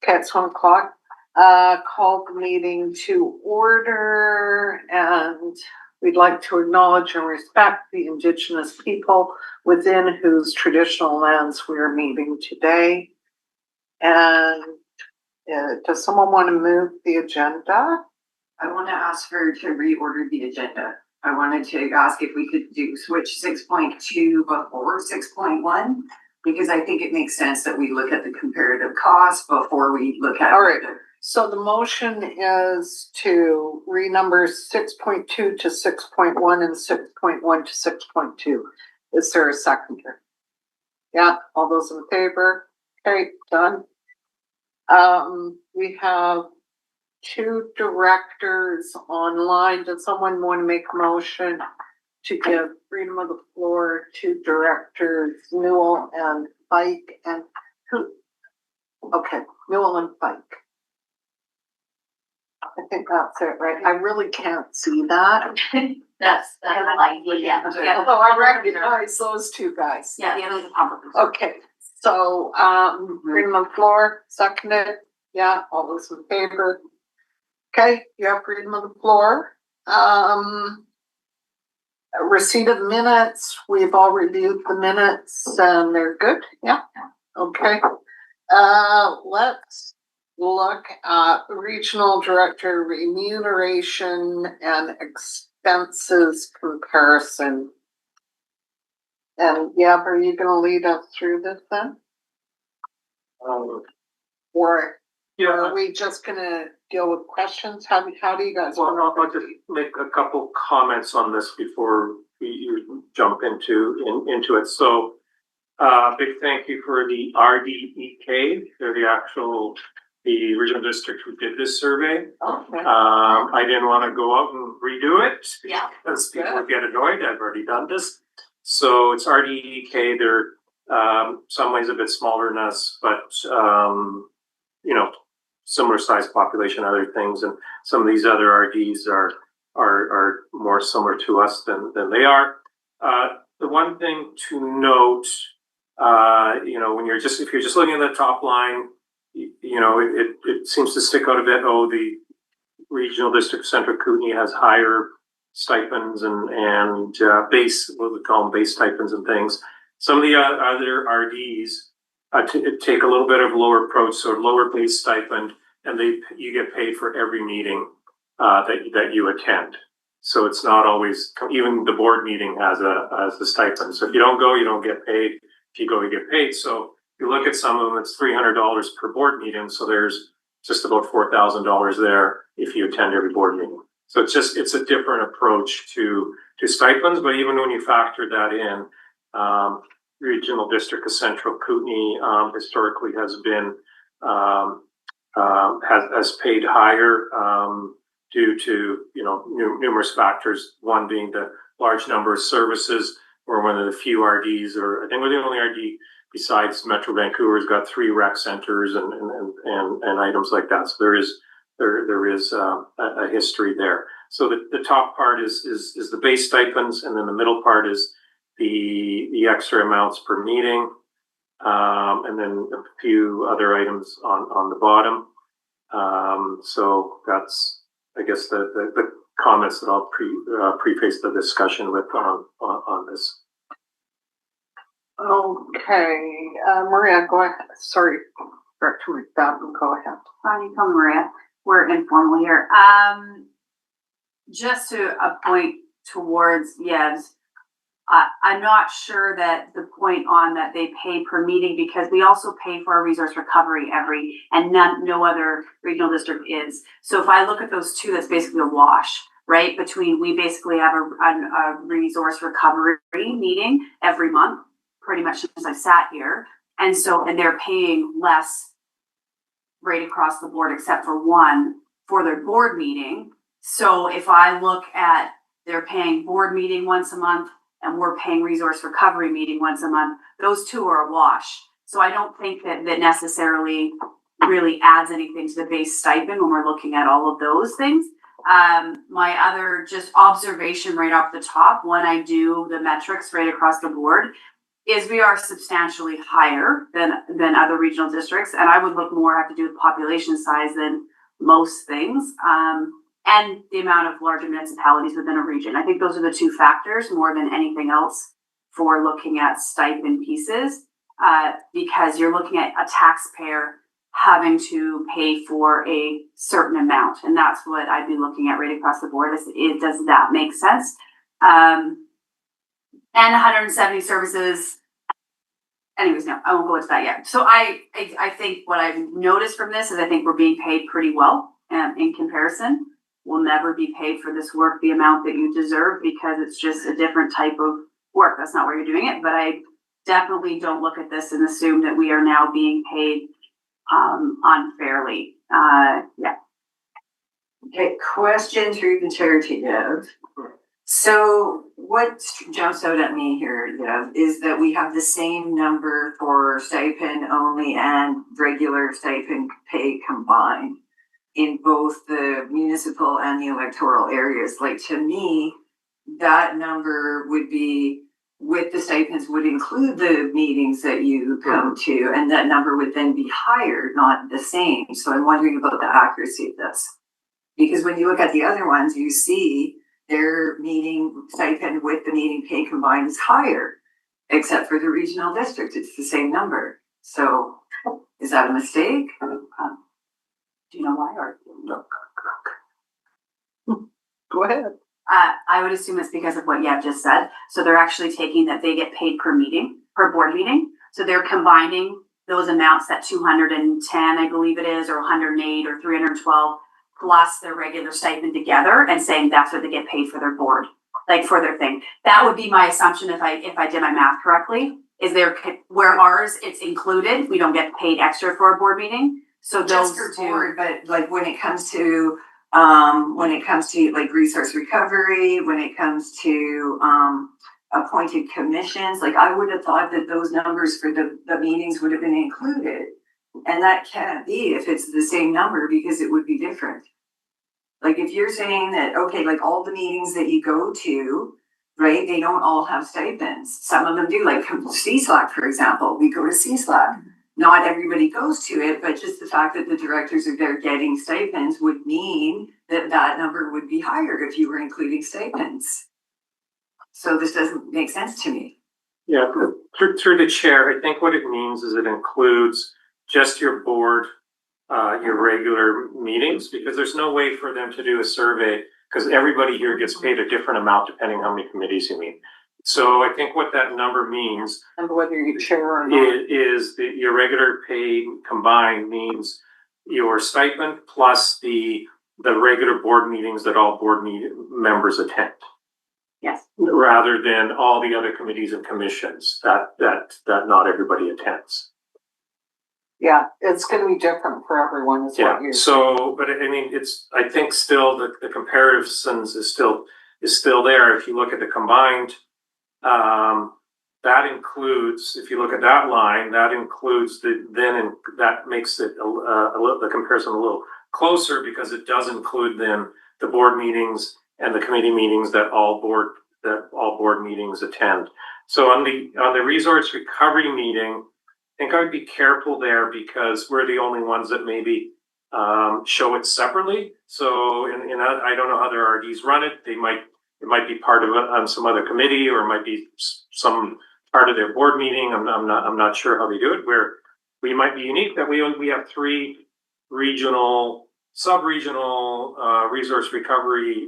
Okay, it's 1:00. Call the meeting to order, and we'd like to acknowledge and respect the Indigenous people within whose traditional lands we are meeting today. And does someone want to move the agenda? I want to ask her to reorder the agenda. I wanted to ask if we could switch 6.2 before 6.1, because I think it makes sense that we look at the comparative cost before we look at. All right. So the motion is to renumber 6.2 to 6.1 and 6.1 to 6.2. Is there a seconder? Yeah, all those in favor? Okay, done. We have 2 directors online. Does someone want to make a motion to give freedom of the floor to directors Newell and Fike and who? Okay, Newell and Fike. I think that's it, right? I really can't see that. That's like, yeah. Although I recognize those 2 guys. Yeah, the other's a public. Okay, so freedom of the floor, seconded. Yeah, all those in favor. Okay, you have freedom of the floor. Receipt of minutes. We've all reviewed the minutes and they're good. Yeah. Okay. Let's look at regional director remuneration and expenses comparison. And yeah, are you going to lead us through this then? Or yeah, are we just going to deal with questions? How do you guys want to? I'll just make a couple comments on this before you jump into it. So, big thank you for the RDCK. They're the regional district who did this survey. Okay. I didn't want to go out and redo it. Yeah. Because people would get annoyed. I've already done this. So it's RDCK. They're some ways a bit smaller than us, but similar size population, other things, and some of these other RDs are more similar to us than they are. The one thing to note, when if you're just looking at the top line, it seems to stick out a bit. Oh, the regional district of Central Kootenay has higher stipends and base, what we call them, base stipends and things. Some of the other RDs take a little bit of a lower approach, so lower base stipend, and you get paid for every meeting that you attend. So it's not always, even the board meeting has a stipend. So if you don't go, you don't get paid. If you go, you get paid. So if you look at some of them, it's $300 per board meeting. So there's just about $4,000 there if you attend every board meeting. So it's a different approach to stipends. But even when you factor that in, regional district of Central Kootenay historically has been has paid higher due to numerous factors. One being the large number of services. We're one of the few RDs, or I think we're the only RD besides Metro Vancouver has got 3 rec centers and items like that. So there is a history there. So the top part is the base stipends, and then the middle part is the extra amounts per meeting, and then a few other items on the bottom. So that's, I guess, the comments that I'll preface the discussion with on this. Okay, Maria, go ahead. Sorry, Director McFadden, go ahead. Hi, I'm Maria. We're informal here. Just to a point towards Yev's, I'm not sure that the point on that they pay per meeting, because we also pay for our resource recovery and no other regional district is. So if I look at those 2, that's basically a wash, right? Between, we basically have a resource recovery meeting every month, pretty much since I sat here. And they're paying less right across the board, except for one for their board meeting. So if I look at, they're paying board meeting once a month, and we're paying resource recovery meeting once a month, those 2 are a wash. So I don't think that necessarily really adds anything to the base stipend when we're looking at all of those things. My other just observation right off the top, when I do the metrics right across the board, is we are substantially higher than other regional districts, and I would look more have to do with population size than most things, and the amount of larger municipalities within a region. I think those are the two factors more than anything else for looking at stipend pieces, because you're looking at a taxpayer having to pay for a certain amount, and that's what I'd be looking at right across the board. Does that make sense? And 170 services. Anyways, no, I won't go into that yet. So I think what I've noticed from this is I think we're being paid pretty well in comparison. We'll never be paid for this work the amount that you deserve because it's just a different type of work. That's not where you're doing it, but I definitely don't look at this and assume that we are now being paid unfairly. Yeah. Okay, question through the chair to Yev. So what jumps out at me here, Yev, is that we have the same number for stipend only and regular stipend pay combined in both the municipal and the electoral areas. Like, to me, that number would be, with the stipends, would include the meetings that you come to, and that number would then be higher, not the same. So I'm wondering about the accuracy of this. Because when you look at the other ones, you see their meeting stipend with the meeting pay combined is higher, except for the regional district, it's the same number. So is that a mistake? Do you know why? Or No. Go ahead. I would assume it's because of what Yev just said. So they're actually taking that they get paid per meeting, per board meeting. So they're combining those amounts, that 210, I believe it is, or 108 or 312, plus their regular stipend together, and saying that's what they get paid for their board, like for their thing. That would be my assumption if I did my math correctly. Is there, where ours it's included, we don't get paid extra for a board meeting. So those just for two, board, but like when it comes to like resource recovery, when it comes to appointed commissions, like I would have thought that those numbers for the meetings would have been included. And that can't be if it's the same number, because it would be different. Like if you're saying that, okay, like all the meetings that you go to, right, they don't all have stipends. Some of them do, like CSLAC, for example. We go to CSLAC. Not everybody goes to it, but just the fact that the directors are there getting stipends would mean that that number would be higher if you were including stipends. So this doesn't make sense to me. Yeah, through the chair, I think what it means is it includes just your board, your regular meetings, because there's no way for them to do a survey, because everybody here gets paid a different amount depending how many committees you meet. So I think what that number means, And whether you chair or not. is that your regular pay combined means your stipend plus the regular board meetings that all board members attend. yes. Rather than all the other committees and commissions that not everybody attends. Yeah, it's gonna be different for everyone is what you're. So, but I mean, I think still the comparisons is still there. If you look at the combined, that includes, if you look at that line, that includes that makes it the comparison a little closer, because it does include then the board meetings and the committee meetings that all board meetings attend. So on the resource recovery meeting, I think I would be careful there, because we're the only ones that maybe show it separately. So I don't know how their RDs run it. It might be part of it on some other committee, or it might be some part of their board meeting. I'm not sure how they do it. Where we might be unique that we have 3 regional, sub-regional resource recovery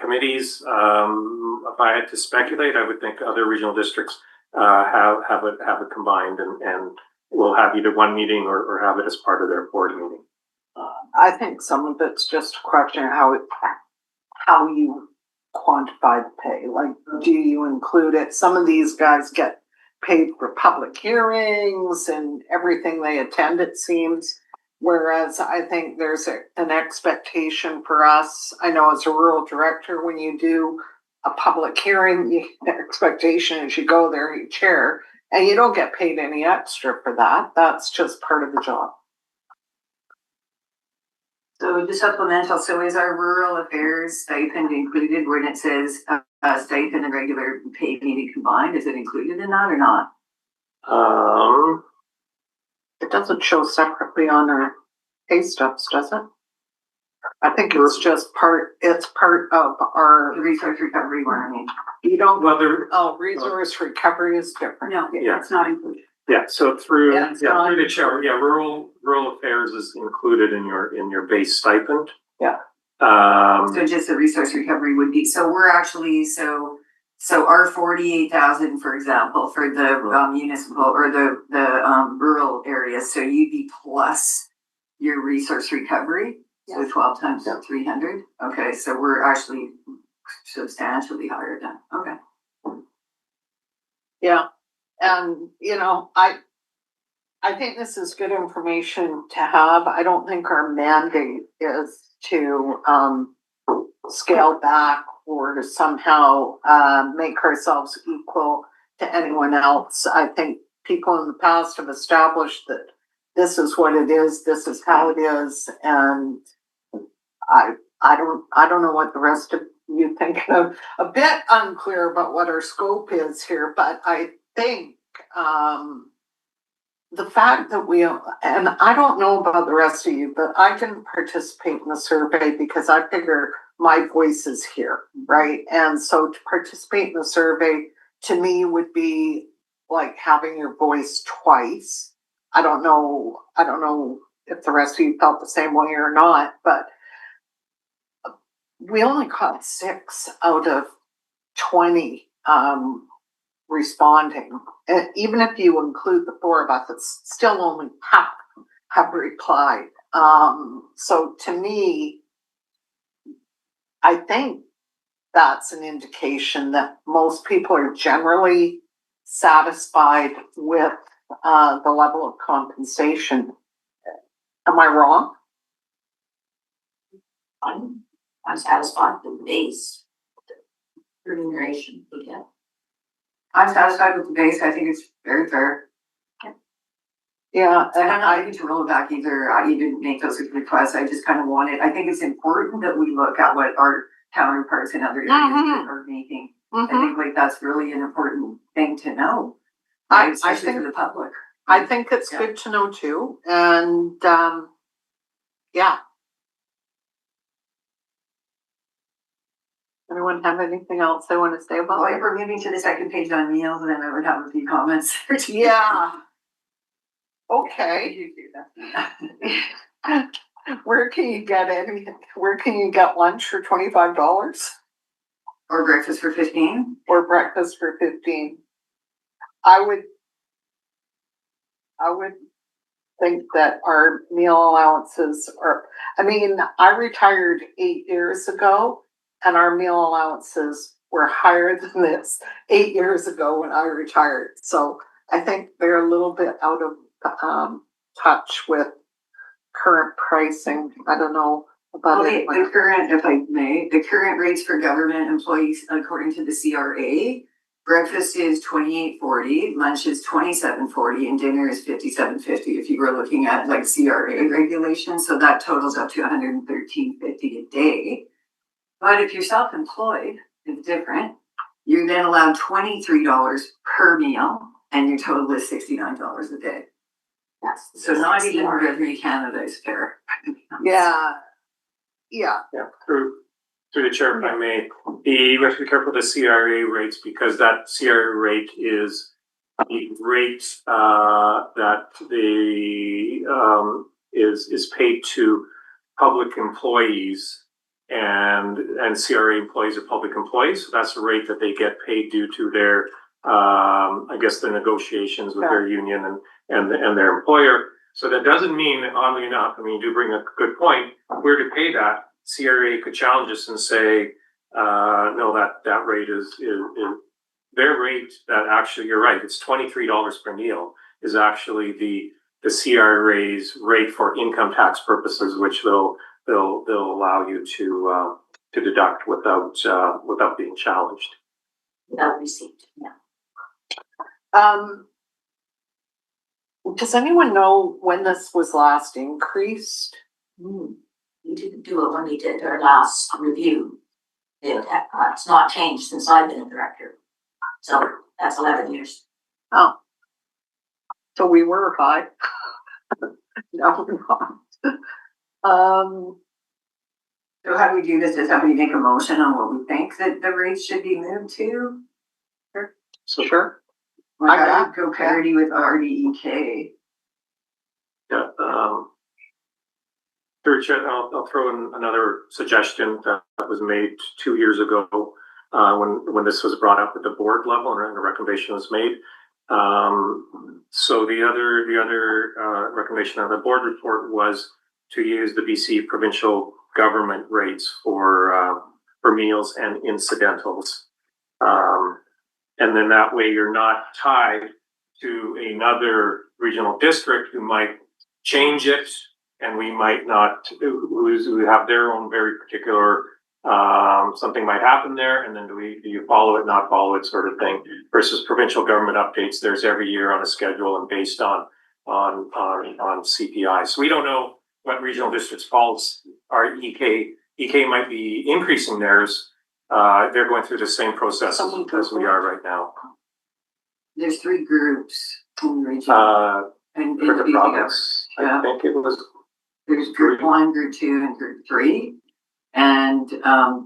committees. If I had to speculate, I would think other regional districts have it combined, and will have either one meeting or have it as part of their board meeting. I think some of it's just a question of how you quantify the pay. Like, do you include it? Some of these guys get paid for public hearings and everything they attend, it seems. Whereas I think there's an expectation for us. I know as a rural director, when you do a public hearing, the expectation is you go there, you chair, and you don't get paid any extra for that. That's just part of the job. So the supplemental, so is our rural affairs stipend included when it says stipend and regular pay meeting combined? Is it included in that or not? It doesn't show separately on our pay stubs, does it? I think it's just it's part of The our, resource recovery one, I mean. you don't, well, there, resource recovery is different. No, Yeah. it's not included. yeah, so through, Yeah, it's not- through the chair, rural affairs is included in your base stipend. Yeah. So just the resource recovery would be, so we're actually, so our 48,000, for example, for the municipal or the rural areas, so you'd be plus your resource recovery, so Yes. 12 times Yeah. 300. Okay, so we're actually substantially higher than, okay. Yeah, and I think this is good information to have. I don't think our mandate is to scale back or to somehow make ourselves equal to anyone else. I think people in the past have established that this is what it is, this is how it is, and I don't know what the rest of you think of. A bit unclear about what our scope is here, but I think the fact that and I don't know about the rest of you, but I didn't participate in the survey because I figure my voice is here, right? And so to participate in the survey to me would be like having your voice twice. I don't know if the rest of you felt the same way or not, but we only got 6 out of 20 responding. And even if you include the 4 of us, it's still only half have replied. So to me, I think that's an indication that most people are generally satisfied with the level of compensation. Am I wrong? I'm satisfied with the base. Remuneration, yeah. I'm satisfied with the base, I think it's very fair. Yeah, And and I'm not looking to roll it back either, I didn't make those requests, I just kind of wanted, I think it's important that we look at what our counterparts in other areas are making. I think like that's really an important thing to know, I especially think for the public. I think it's Yeah. good to know too, and yeah. Anyone have anything else they want to say about Well, if it? we're moving to the second page on meals, then I would have a few comments. Yeah. Okay. You do that. Where can you get where can you get lunch for $25 Or breakfast for 15? or breakfast for 15? I would think that our meal allowances are, I mean, I retired 8 years ago and our meal allowances were higher than this 8 years ago when I retired. So I think they're a little bit out of touch with current pricing. I don't know about Okay, anyone. the current, if I may, the current rates for government employees, according to the CRA, breakfast is $28.40, lunch is $27.40, and dinner is $57.50. If you were looking at like CRA regulations, so that totals up to $113.50 a day. But if you're self-employed, it's different. You're then allowed $23 per meal, and your total is $69 a day. So not even Revenue Canada is fair. Yeah. Yeah, through the chair, if I may, we have to be careful with the CRA rates because that CRA rate is the rate that is paid to public employees and CRA employees are public employees. So that's the rate that they get paid due to their I guess the negotiations with their union and their employer. So that doesn't mean, oddly enough, I mean, you do bring a good point. If we're to pay that, CRA could challenge us and say, no, that rate is their rate. That actually, you're right. It's $23 per meal is actually the CRA's rate for income tax purposes, which they'll allow you to deduct without being challenged. Without receipt, yeah. Does anyone know when this was last increased? we didn't do it when we did our last review. It's not changed since I've been a director. So that's 11 years. Oh. So we were high. No, we're not. So how do we do this? Does somebody make a motion on what we think that the rates should be moved to? So, Sure. Like I I got- would go parity with RDEK. yeah, through Chair, I'll throw in another suggestion that was made 2 years ago, when this was brought up at the board level and a recommendation was made. So the other recommendation of the board report was to use the BC provincial government rates for meals and incidentals. And then that way you're not tied to another regional district who might change it, and we might not, who have their own very particular, something might happen there, and then do you follow it, not follow it, sort of thing, versus provincial government updates. There's every year on a schedule and based on CPI. So we don't know what regional districts falls are. EK might be increasing theirs. They're going through the same process as we are right now. There's 3 groups in the region. And For the BC province, yeah. I think it was. There's group 1, group 2, and group 3. And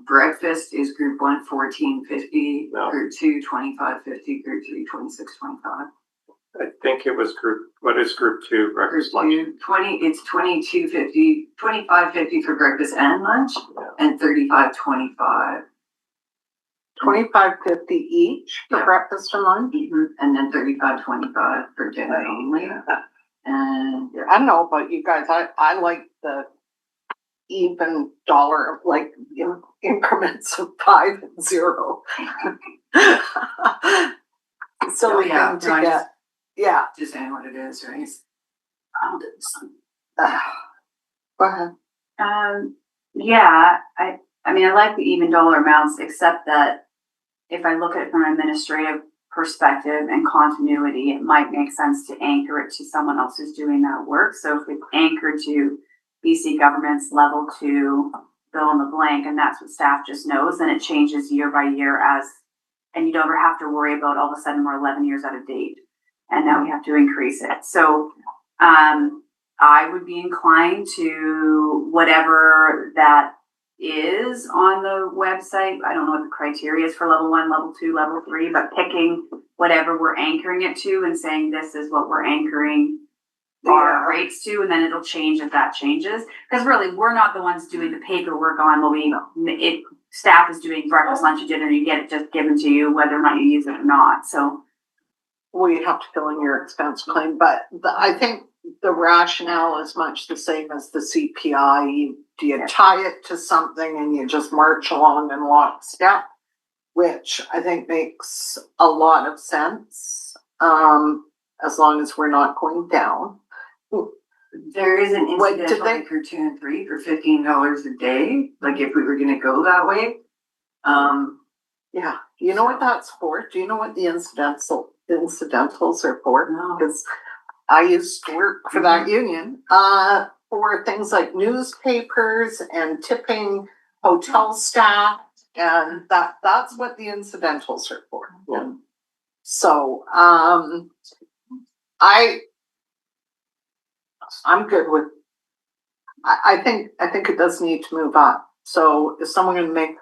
breakfast is group 1, 14.50, No. group 2, 25.50, group 3, 26.25. I think it was what is group 2 Group breakfast lunch? 2, 20, it's 22.50, 25.50 for breakfast and lunch, Yeah. and 35.25. 25.50 each for Yeah. breakfast and lunch. And then 35.25 for dinner only. And I don't know about you guys, I like the even dollar, like increments of 5 and 0. Silly yeah, thing to no, I get, yeah. just saying what it is, right? Go ahead. Yeah, I mean, I like the even dollar amounts, except that if I look at it from an administrative perspective and continuity, it might make sense to anchor it to someone else who's doing that work. So if we anchor to BC government's level 2, fill in the blank, and that's what staff just knows, then it changes year by year and you don't ever have to worry about all of a sudden we're 11 years out of date and now we have to increase it. So, I would be inclined to whatever that is on the website. I don't know what the criteria is for level 1, level 2, level 3, but picking whatever we're anchoring it to and saying this is what we're anchoring our rates to, and then it'll change if that changes. Because really, we're not the ones doing the paperwork on staff is doing breakfast, lunch, and dinner. You get it just given to you, whether or not you use it or not. So We have to fill in your expense claim, but I think the rationale is much the same as the CPI. Do you tie it to something and you just march along in lockstep, which I think makes a lot of sense, as long as we're not going down. There is an What, did incidental they- like for 2 and 3 for $15 a day. Like if we were gonna go that way. Yeah, you know what that's for? Do you know what the incidentals are for? No. Because I used to work for that union, for things like newspapers and tipping hotel staff, and that's what the incidentals are for. Yeah. So, I'm good with, I think it does need to move up. So is someone gonna make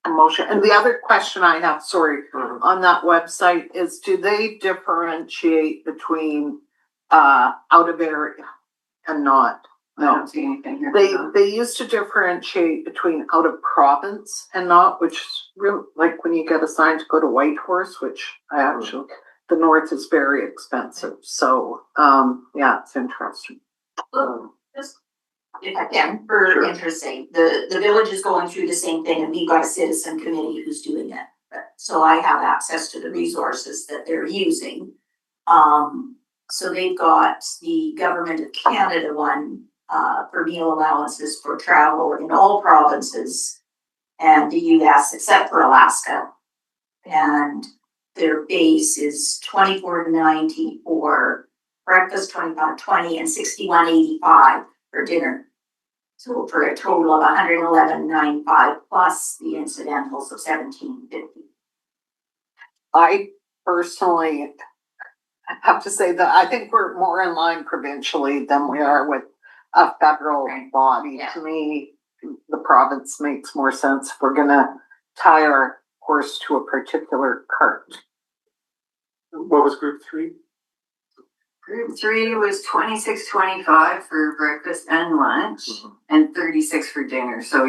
a motion? And the other question I have, sorry, on that website is, do they differentiate between out of area and not? I don't see anything here. They used to differentiate between out of province and not, which is real, like when you get assigned to go to Whitehorse, which I actually, the north is very expensive. So, yeah, it's interesting. Look, just if I can, for Sure. interesting, the village is going through the same thing, and we've got a citizen committee who's doing it. So I have access to the resources that they're using. So they've got the Government of Canada one, for meal allowances for travel in all provinces and the US except for Alaska. And their base is $24.90 for breakfast, $25.20, and $61.85 for dinner. So for a total of 111,995 plus the incidentals of 1750. I personally have to say that I think we're more in line provincially than we are with a federal Right. body. Yeah. To me, the province makes more sense if we're gonna tie our horse to a particular cart. What was group 3? Group 3 was 26.25 for breakfast and lunch, and 36 for dinner. So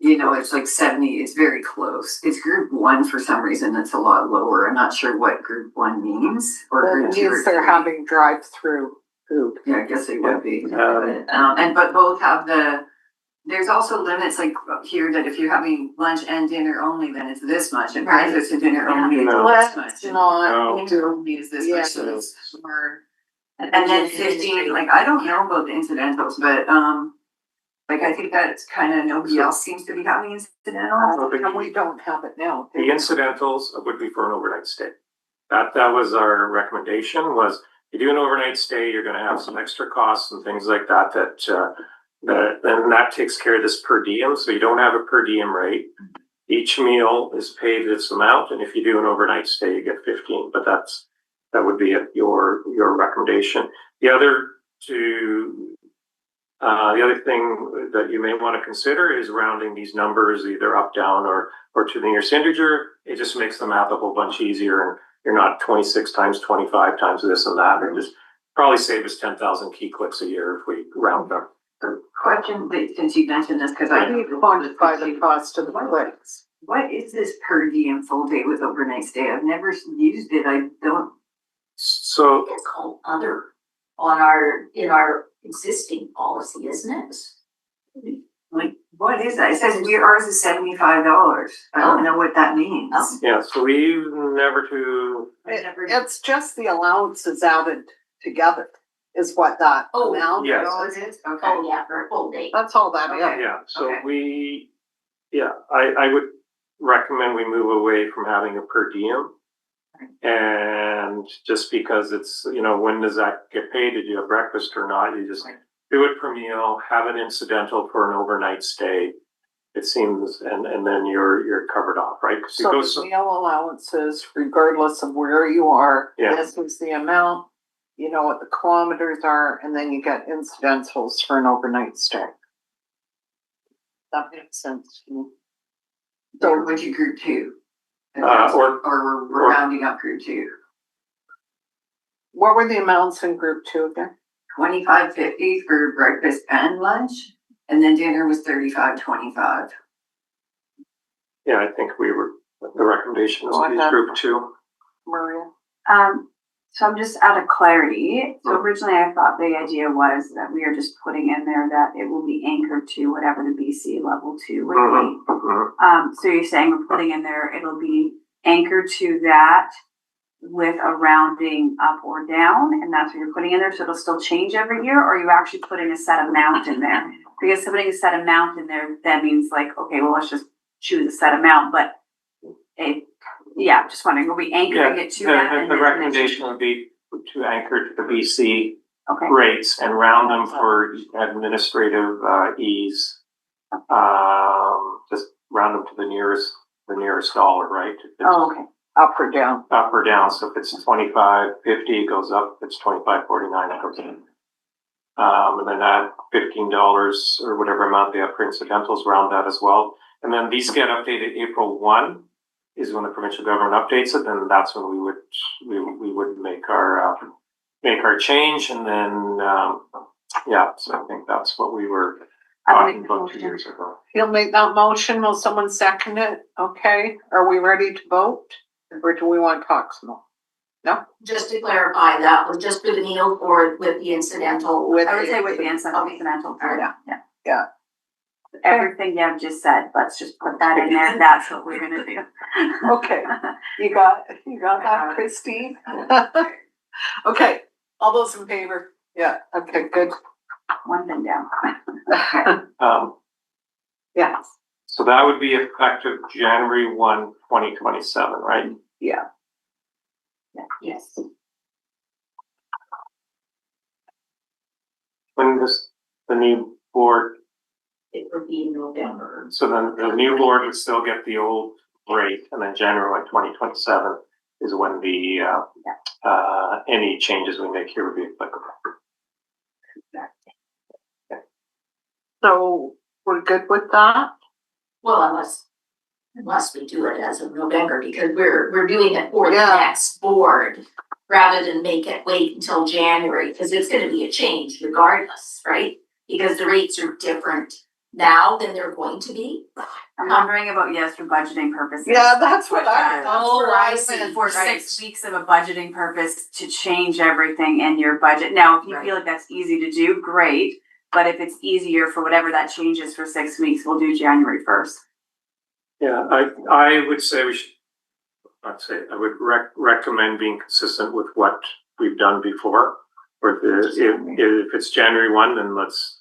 it's like 70. It's very close. It's group 1 for some reason. That's a lot lower. I'm not sure what group 1 means or Well, group it 2 or means they're 3. having drive-through food. Yeah, I guess it would be. Yeah. But both have there's also limits like here that if you're having lunch and dinner only, then it's this much, and Right. breakfast and dinner only is No. this Let's much. and not dinner only is this much, so Yes. it's more. And then 15, like, I don't know about the incidentals, but, like, I think that's kind of, nobody else seems to be having incidentals. And we don't have it now. The incidentals would be for an overnight stay. That was our recommendation, was you do an overnight stay, you're gonna have some extra costs and things like that, then that takes care of this per diem, so you don't have a per diem rate. Each meal is paid this amount, and if you do an overnight stay, you get 15, but that would be your recommendation. The other thing that you may want to consider is rounding these numbers either up, down, or to the nearest integer. It just makes the math a whole bunch easier, and you're not 26 times 25 times this and that. It just probably save us 10,000 key clicks a year if we round up. The question, that since you mentioned this, because I We quantify the cost of the clicks. what is this per diem full day with overnight stay? I've never used it. I don't. So It's called other in our existing policy, isn't it? Like, what is that? It says ours is $75. I don't know what that means. Oh. yeah, so we've never to. It's just the allowances added together is what that Oh, amount yes. Oh, is. it is? Okay. Oh, yeah, for a full day. That's all that is. Okay. Yeah, so Okay. I would recommend we move away from having a per diem. And just because it's, when does that get paid? Did you have breakfast or not? You just do it per meal, have an incidental for an overnight stay. It seems, and then you're covered off, right? 'Cause it So goes the meal allowances, regardless of where you are, Yeah. this is the amount, you know what the kilometers are, and then you get incidentals for an overnight stay. That makes sense to me. So would you group 2? or We're rounding up group 2. What were the amounts in group 2 again? 25.50 for breakfast and lunch, and then dinner was 35.25. I think the recommendation was to use group 2. Maria? So I'm just out of clarity. So originally I thought the idea was that we are just putting in there that it will be anchored to whatever the BC level 2 would be. So you're saying we're putting in there, it'll be anchored to that with a rounding up or down, and that's what you're putting in there, so it'll still change every year, or are you actually putting a set amount in there? Because putting a set amount in there, that means like, okay, well, let's just choose a set amount, but just wondering, will we anchoring it to that? The recommendation would be to anchor to the BC Okay, rates and round them for administrative ease. Just round them to the nearest dollar, right? If it's oh, okay, Up or down? up or down, so if it's 25.50, it goes up. If it's 25.49, it goes in. And then add $15 or whatever amount they have for incidentals, round that as well. And then these get updated April 1 is when the provincial government updates it. Then that's when we would make our change. And then so I think that's what we were talking about 2 years ago. You'll make that motion, will someone second it? Okay, are we ready to vote? Or do we want to talk some more? No? Just to clarify, that was just for the meal or with the incidental? With I would say with the incidental part, Yeah. Everything Deb just said, let's just put that in there, that's what we're gonna do. Okay, you got that, Christine? Okay, all those in favor? Yeah, okay, good. One thing down. Yeah, So that would be effective January 1, 2027, right? yeah. Yes. When does the new board it would be in November. So then the new board would still get the old rate, and then January 2027 is when the any changes we make here would be applicable. So we're good with that? Well, unless we do it as of November, because we're doing it for the Yeah. next board, rather than make it wait until January, because it's gonna be a change regardless, right? Because the rates are different now than they're going to be. I'm wondering about, yes, for budgeting purposes. Yeah, that's what Oh, I see. For Right. 6 weeks of a budgeting purpose to change everything in your budget. Now, if you Right. feel like that's easy to do, great. But if it's easier for whatever that changes for 6 weeks, we'll do January 1st. Yeah, I would say we should, I would recommend being consistent with what we've done before. Or if it's January 1, then let's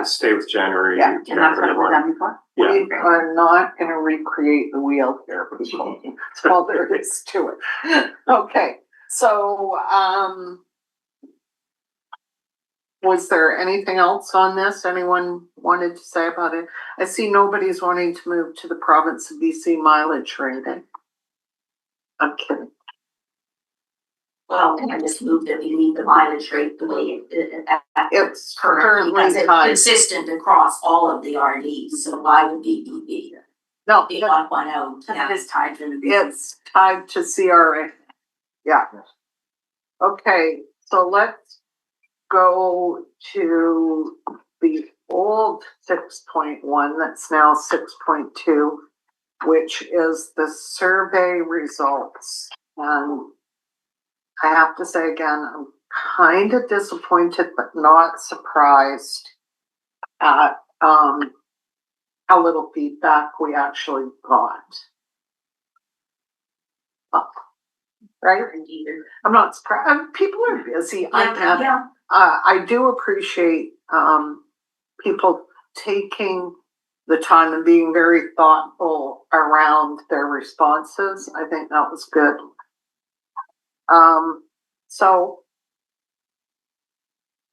stay with January. Yeah. And that's what January we've 1. done before. Yeah. We are not gonna recreate the wheel here, people. That's all there is to it. Okay, so, was there anything else on this anyone wanted to say about it? I see nobody's wanting to move to the province of BC mileage rating. I'm kidding. Well, I just moved that we leave the mileage rate the way It's currently, because currently it's high. consistent across all of the RDs, so why would BB No, be on one out? Because it is tied to the it's tied to CRA. Yeah. Okay, so let's go to the old 6.1 that's now 6.2, which is the survey results. And I have to say again, I'm kind of disappointed but not surprised at how little feedback we actually got. Right? I'm not surprised. People are busy. I get it. I do appreciate people taking the time and being very thoughtful around their responses. I think that was good. So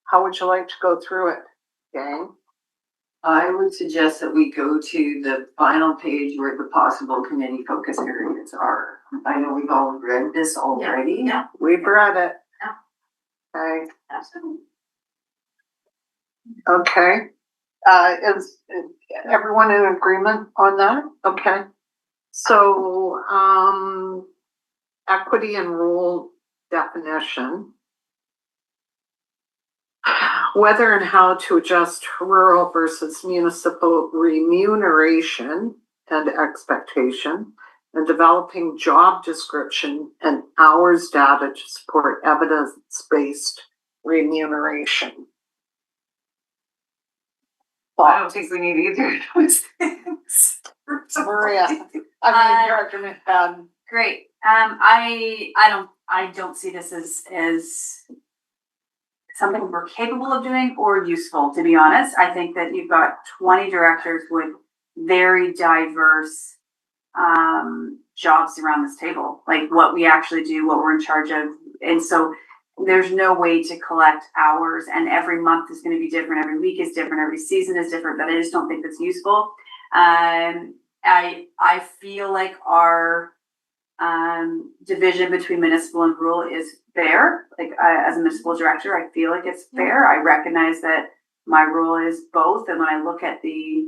how would you like to go through it, gang? I would suggest that we go to the final page where the possible committee focus areas are. I know we've all read this already. Yeah, We've read it. Yeah. Okay. absolutely. Okay. Is everyone in agreement on that? Okay. So, equity and rule definition. Whether and how to adjust rural versus municipal remuneration and expectation, and developing job description and hours data to support evidence-based remuneration. I don't think we need either of those things. Maria, I mean, your argument, Great. I don't see this as something we're capable of doing or useful, to be honest. I think that you've got 20 directors with very diverse jobs around this table, like what we actually do, what we're in charge of. And so there's no way to collect hours, and every month is going to be different, every week is different, every season is different, but I just don't think that's useful. I feel like our division between municipal and rural is fair. Like as a municipal director, I feel like it's fair. I recognize that my role is both, and when I look at the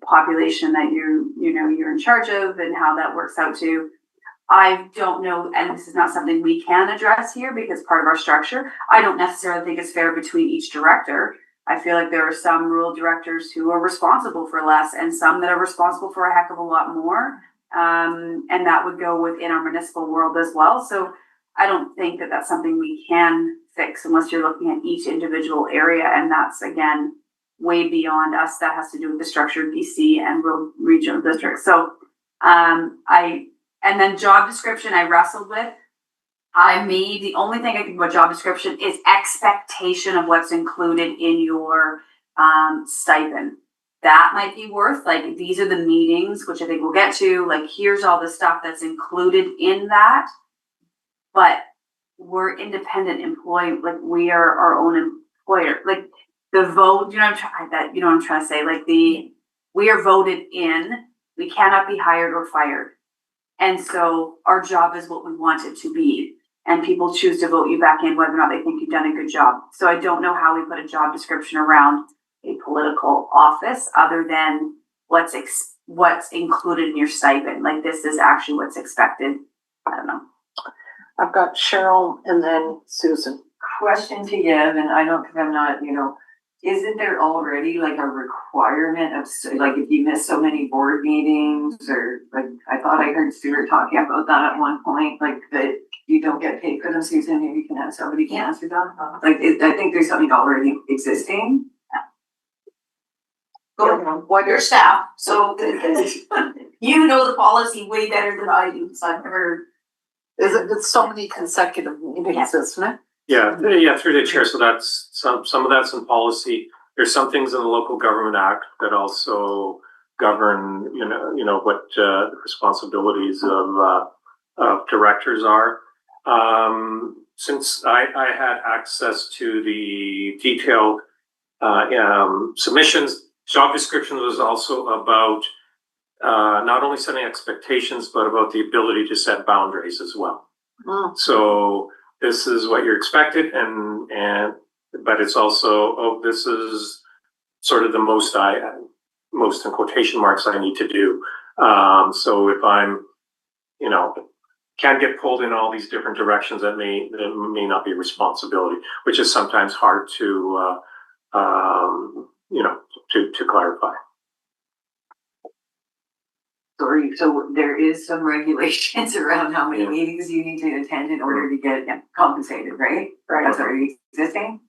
population that you're in charge of and how that works out to, I don't know, and this is not something we can address here because part of our structure. I don't necessarily think it's fair between each director. I feel like there are some rural directors who are responsible for less and some that are responsible for a heck of a lot more. And that would go within our municipal world as well. So I don't think that that's something we can fix unless you're looking at each individual area. And that's, again, way beyond us. That has to do with the structure of BC and rural regional districts. So and then job description I wrestled with. The only thing I think about job description is expectation of what's included in your stipend. That might be worth, like, these are the meetings, which I think we'll get to, like, here's all the stuff that's included in that. But we're independent employee, like, we are our own employer. Like, the vote, you know, you know what I'm trying to say, like we are voted in, we cannot be hired or fired. And so our job is what we want it to be. And people choose to vote you back in whether or not they think you've done a good job. So I don't know how we put a job description around a political office other than what's included in your stipend. Like this is actually what's expected. I don't know. I've got Cheryl and then Susan. Question to give, and I don't, because I'm not, isn't there already like a requirement of, like, if you miss so many board meetings, or like, I thought I heard Stuart talking about that at one point, like that you don't get paid for them, Susan, maybe you can have somebody can answer them. Like, I think there's something already existing. Go ahead, what your staff, so you know the policy way better than I do, because I've never. It's so many consecutive meetings, isn't it? Yeah, through the chair. So that's some of that's in policy. There's some things in the Local Government Act that also govern, what responsibilities of directors are. Since I had access to the detailed submissions, job description was also about not only setting expectations, but about the ability to set boundaries as well. So this is what you're expected, but it's also, this is sort of the most in quotation marks I need to do. So if I'm, can get pulled in all these different directions, that may not be responsibility, which is sometimes hard to clarify. So there is some regulations around how many meetings you need to attend in order to get compensated, right? Right. That's already existing.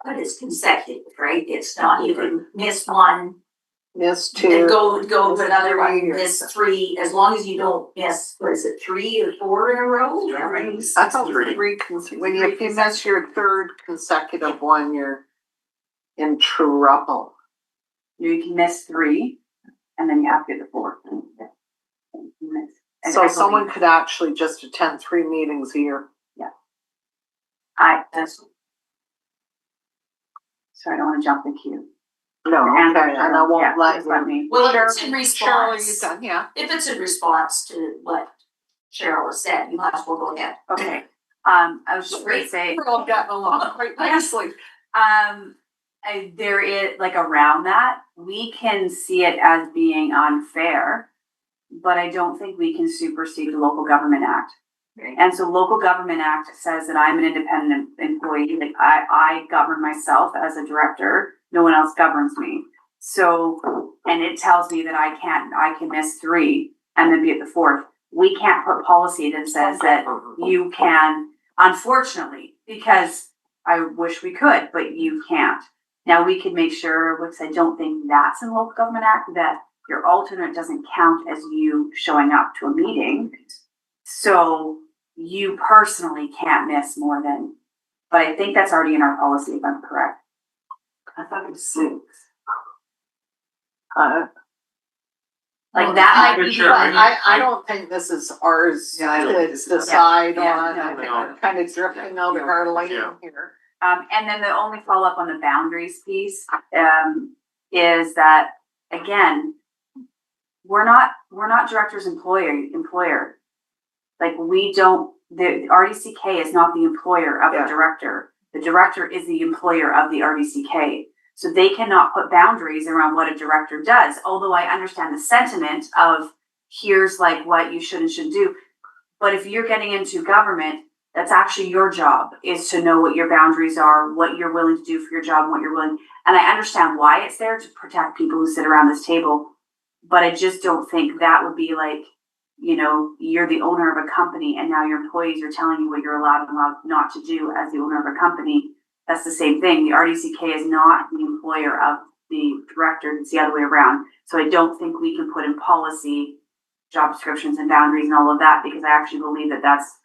But it's consecutive, right? It's not, you can miss one, Miss then two. go to another one, three, miss three, as long as you don't miss, what is it, 3 or 4 in a row? I thought when you miss your third consecutive one, you're in trouble. You can miss 3 and then you have to get the 4th. So someone could actually just attend 3 meetings a year. Sorry, I don't want to jump the queue. No, And okay, and I won't let let you. me. Well, if it's in Cheryl, response, you done, yeah. if it's in response to what Cheryl has said, you might as well go ahead. Okay, I was just going to say, We're all getting along quite nicely. there is, like, around that, we can see it as being unfair, but I don't think we can supersede the Local Government Act. Right. And so Local Government Act says that I'm an independent employee, like I govern myself as a director, no one else governs me. So, and it tells me that I can miss 3 and then be at the 4th. We can't put policy that says that you can, unfortunately, because I wish we could, but you can't. Now we can make sure, which I don't think that's in the Local Government Act, that your alternate doesn't count as you showing up to a meeting. So you personally can't miss more than, but I think that's already in our policy, if I'm correct. I thought it was 6. Like that might be. Sure. I don't think this is ours Yeah, I don't think to this is decide Yeah, on. no, I think no. we're kind of drifting out of our lane Yeah. here. And then the only follow up on the boundaries piece, is that, again, we're not directors employer. Like the RDCK is not the employer of the director. The director is the employer of the RDCK. So they cannot put boundaries around what a director does. Although I understand the sentiment of here's like what you should and shouldn't do. But if you're getting into government, that's actually your job, is to know what your boundaries are, what you're willing to do for your job, and what you're willing. And I understand why it's there, to protect people who sit around this table. But I just don't think that would be like, you're the owner of a company and now your employees are telling you what you're allowed and allowed not to do as the owner of a company. That's the same thing. The RDCK is not the employer of the director. It's the other way around. So I don't think we can put in policy job descriptions and boundaries and all of that, because I actually believe that that's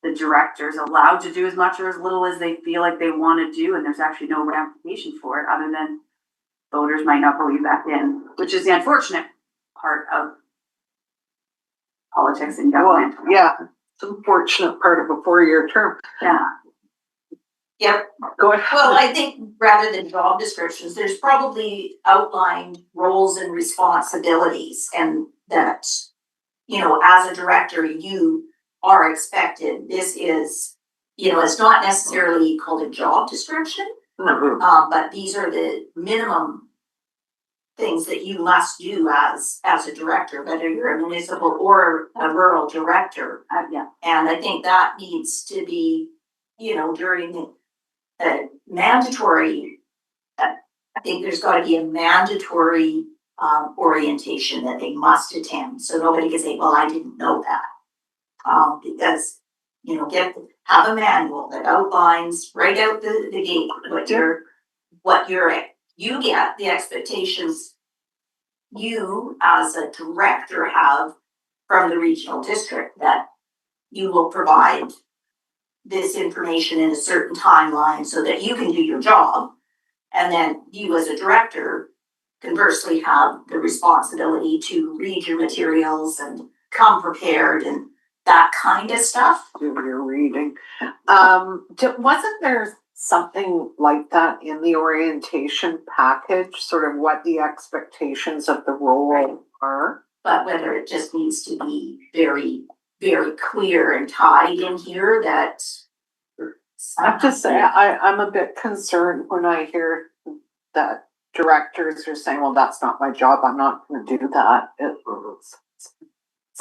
the director's allowed to do as much or as little as they feel like they want to do. And there's actually no ramification for it other than voters might not vote you back in, which is the unfortunate part of politics and government. Well, yeah, it's an unfortunate part of a 4-year term. Yeah. Yep. Go ahead. Well, I think rather than job descriptions, there's probably outlined roles and responsibilities, and that, you know, as a director, you are expected, this is, you know, it's not necessarily called a job description, but these are the minimum things that you must do as a director, whether you're a municipal or a rural director. Yeah. And I think that needs to be, you know, during the mandatory, I think there's gotta be a mandatory orientation that they must attend, so nobody can say, well, I didn't know that. Because, you know, have a manual that outlines right out the gate, you get the expectations you as a director have from the regional district, that you will provide this information in a certain timeline so that you can do your job. And then you as a director conversely have the responsibility to read your materials and come prepared and that kind of stuff. Do your reading. Wasn't there something like that in the orientation package, sort of what the expectations of the role are? But whether it just needs to be very, very clear and tied in here that. I have to say, I'm a bit concerned when I hear that directors are saying, well, that's not my job, I'm not gonna do that. It's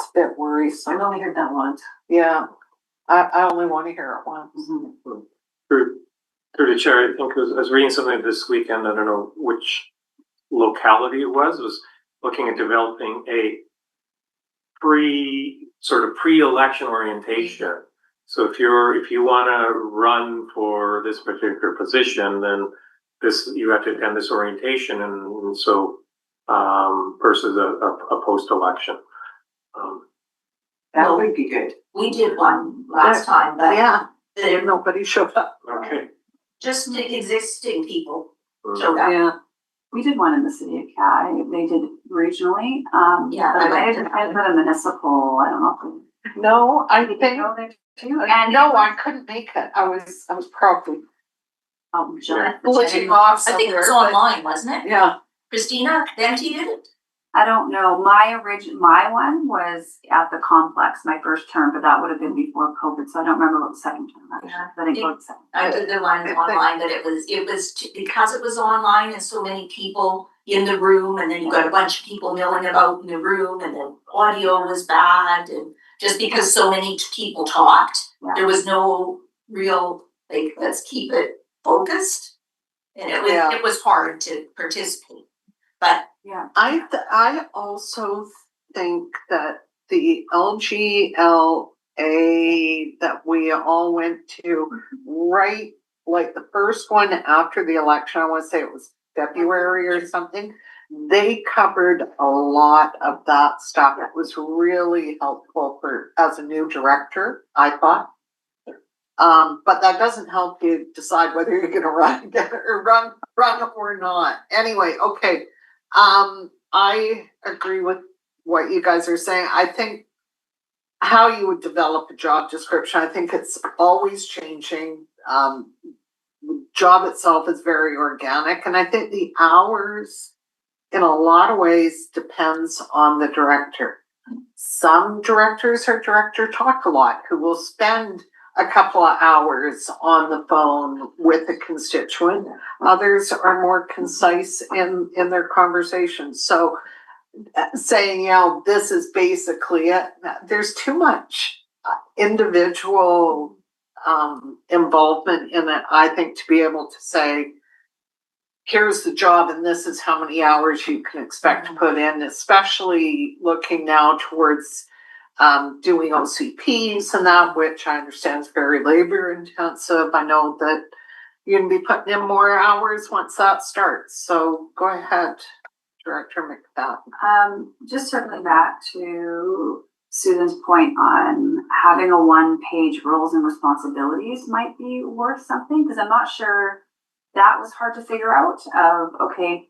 a bit worrisome. I've only heard that once. Yeah, I only wanna hear it once. Through the chair, I think I was reading something this weekend, I don't know which locality it was looking at developing a pre-election orientation. So if you wanna run for this particular position, then you have to attend this orientation, and so versus a post-election. That would be good. We did one last time, but Yeah, nobody showed up. Okay. just the existing people showed up. Yeah, We did one in the city of Cal. They did regionally. Yeah, But I it went to depends on a municipal. I don't know. no, I If you think, go there too. and no, I couldn't make it, I was probably John. glitching off I think it was somewhere, but- online, wasn't it? Yeah, Christina, Venti did it? I don't know. My one was at the complex, my first term, but that would have been before COVID, so I don't remember what the second term was. Yeah. I didn't go to the second. I did the one online, but it was because it was online and so many people in the room, and then you got a bunch of people milling about in the room, and the audio was bad, and just because so many people talked, Yeah. there was no real, like, let's keep it focused. And Yeah. it was hard to participate, but Yeah. I also think that the LGLA that we all went to, right, like the first one after the election, I wanna say it was February or something, they covered a lot of that stuff. It was really helpful as a new director, I thought. But that doesn't help you decide whether you're gonna run again or run or not. Anyway, okay. I agree with what you guys are saying. I think how you would develop a job description, I think it's always changing. The job itself is very organic, and I think the hours in a lot of ways depends on the director. Some directors are director talk a lot, who will spend a couple of hours on the phone with a constituent. Others are more concise in their conversations. So saying, you know, this is basically it, there's too much individual involvement in it, I think, to be able to say, here's the job and this is how many hours you can expect to put in, especially looking now towards doing OCPs and that, which I understand is very labor intensive. I know that you're gonna be putting in more hours once that starts. So go ahead, Director McFadden. Just circling back to Susan's point on having a one-page roles and responsibilities might be worth something, because I'm not sure, that was hard to figure out okay,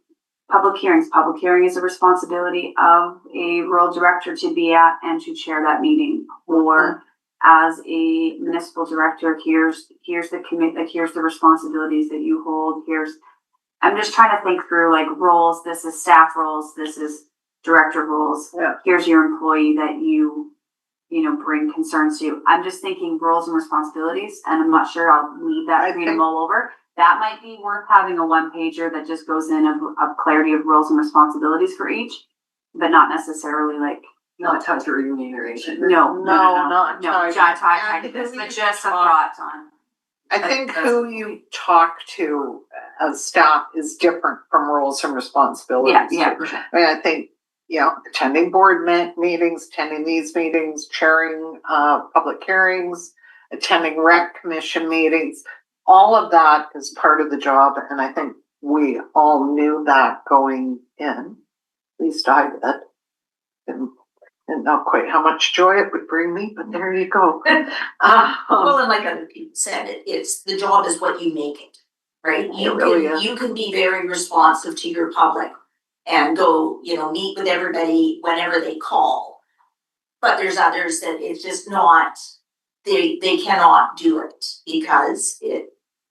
public hearings. Public hearing is a responsibility of a rural director to be at and to chair that meeting. Or as a municipal director, here's the commit, like, here's the responsibilities that you hold, I'm just trying to think through like roles, this is staff roles, this is director roles. Yeah. Here's your employee that you bring concerns to. I'm just thinking roles and responsibilities, and I'm not sure I'll leave that for you to mull over. That might be worth having a one pager that just goes in of clarity of roles and responsibilities for each, but not necessarily like. Not touch remuneration. No, not tied to this, but just a thought on. I think who you talk to as staff is different from roles and responsibilities. Yeah. I mean, I think, attending board meetings, attending these meetings, chairing public hearings, attending rec commission meetings, all of that is part of the job. And I think we all knew that going in. At least I did. And not quite how much joy it would bring me, but there you go. Well, and like other people said, it's the job is what you make it, right? You can be very responsive to your public and go, meet with everybody whenever they call. But there's others that it's just not, they cannot do it because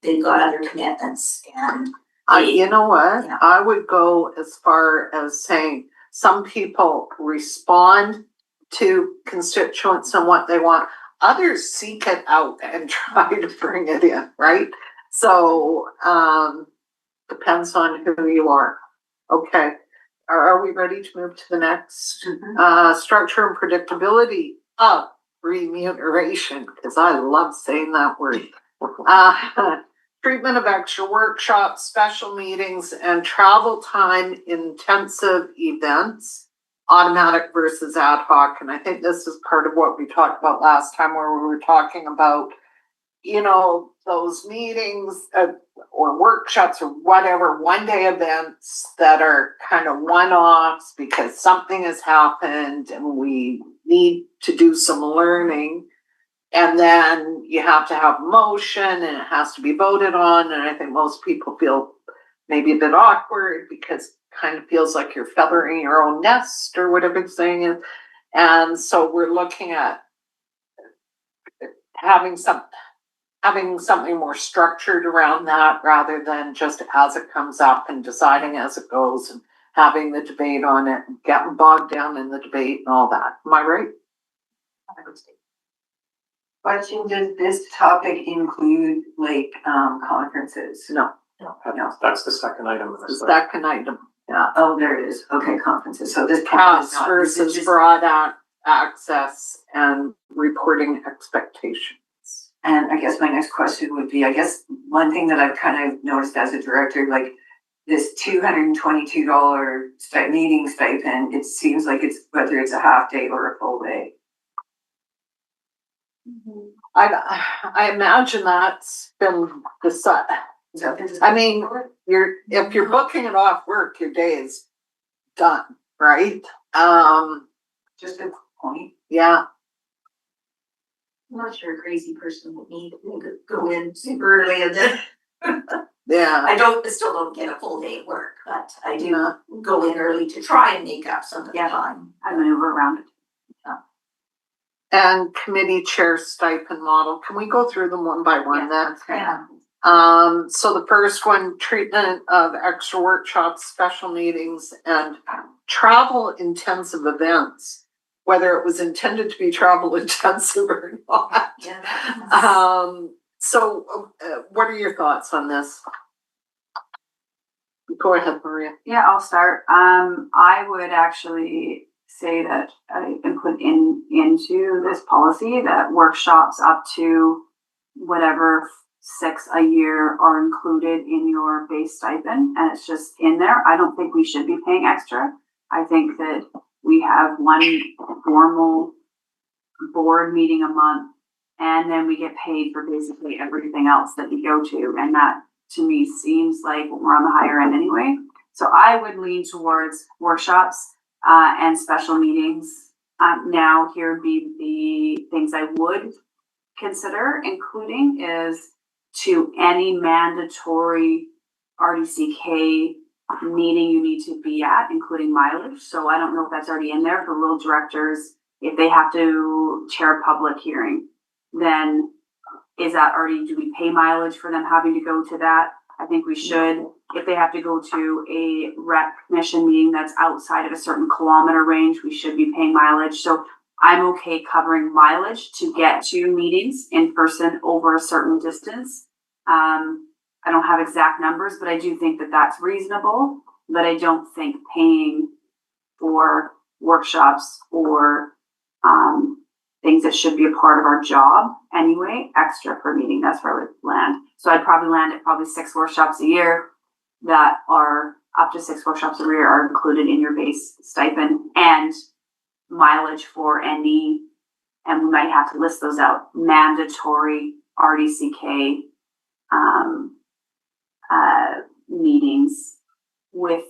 they've got other commitments and. You know what? Yeah. I would go as far as saying some people respond to constituents and what they want. Others seek it out and try to bring it in, right? So, depends on who you are. Okay. Are we ready to move to the next? Structure and predictability of remuneration, because I love saying that word. Treatment of extra workshops, special meetings, and travel time intensive events, automatic versus ad hoc. And I think this is part of what we talked about last time where we were talking about, those meetings or workshops or whatever, one-day events that are kind of one-offs because something has happened and we need to do some learning. And then you have to have motion and it has to be voted on. And I think most people feel maybe a bit awkward because it kind of feels like you're feathering your own nest or whatever the saying is. And so we're looking at having something more structured around that rather than just as it comes up and deciding as it goes and having the debate on it and getting bogged down in the debate and all that. Am I right? Question, does this topic include conferences? No. That's the second item. The second item. Yeah. Oh, there it is. Okay, conferences. So this Pass versus broad access and reporting expectations. And I guess my next question would be, I guess one thing that I've kind of noticed as a director, like this $222 meeting stipend, it seems like it's whether it's a half day or a full day. I imagine that's been decided. I mean, if you're booking it off work, your day is done, right? Just a point. Yeah. I'm not sure a crazy person would need to go in super early and then. Yeah. I still don't get a full day of work, but I do go in early to try and make up some of the time. I maneuver around it. And committee chair stipend model. Can we go through them one by one then? Yeah. So the first one, treatment of extra workshops, special meetings, and travel intensive events, whether it was intended to be travel intensive or not. Yeah. So what are your thoughts on this? Go ahead, Maria. Yeah, I'll start. I would actually say that I put into this policy that workshops up to whatever 6 a year are included in your base stipend, and it's just in there. I don't think we should be paying extra. I think that we have one formal board meeting a month, and then we get paid for basically everything else that we go to, and that to me seems like we're on the higher end anyway. So I would lean towards workshops and special meetings. Now here would be the things I would consider including is to any mandatory RDCK meeting you need to be at, including mileage. So I don't know if that's already in there for rural directors, if they have to chair a public hearing, then is that already, do we pay mileage for them having to go to that? I think we should. If they have to go to a rec commission meeting that's outside of a certain kilometer range, we should be paying mileage. So I'm okay covering mileage to get to meetings in person over a certain distance. I don't have exact numbers, but I do think that that's reasonable. But I don't think paying for workshops or things that should be a part of our job anyway, extra per meeting, that's where I would land. So I'd probably land at probably 6 workshops a year that are up to 6 workshops a year are included in your base stipend, and mileage for any, and we might have to list those out, mandatory RDCK meetings with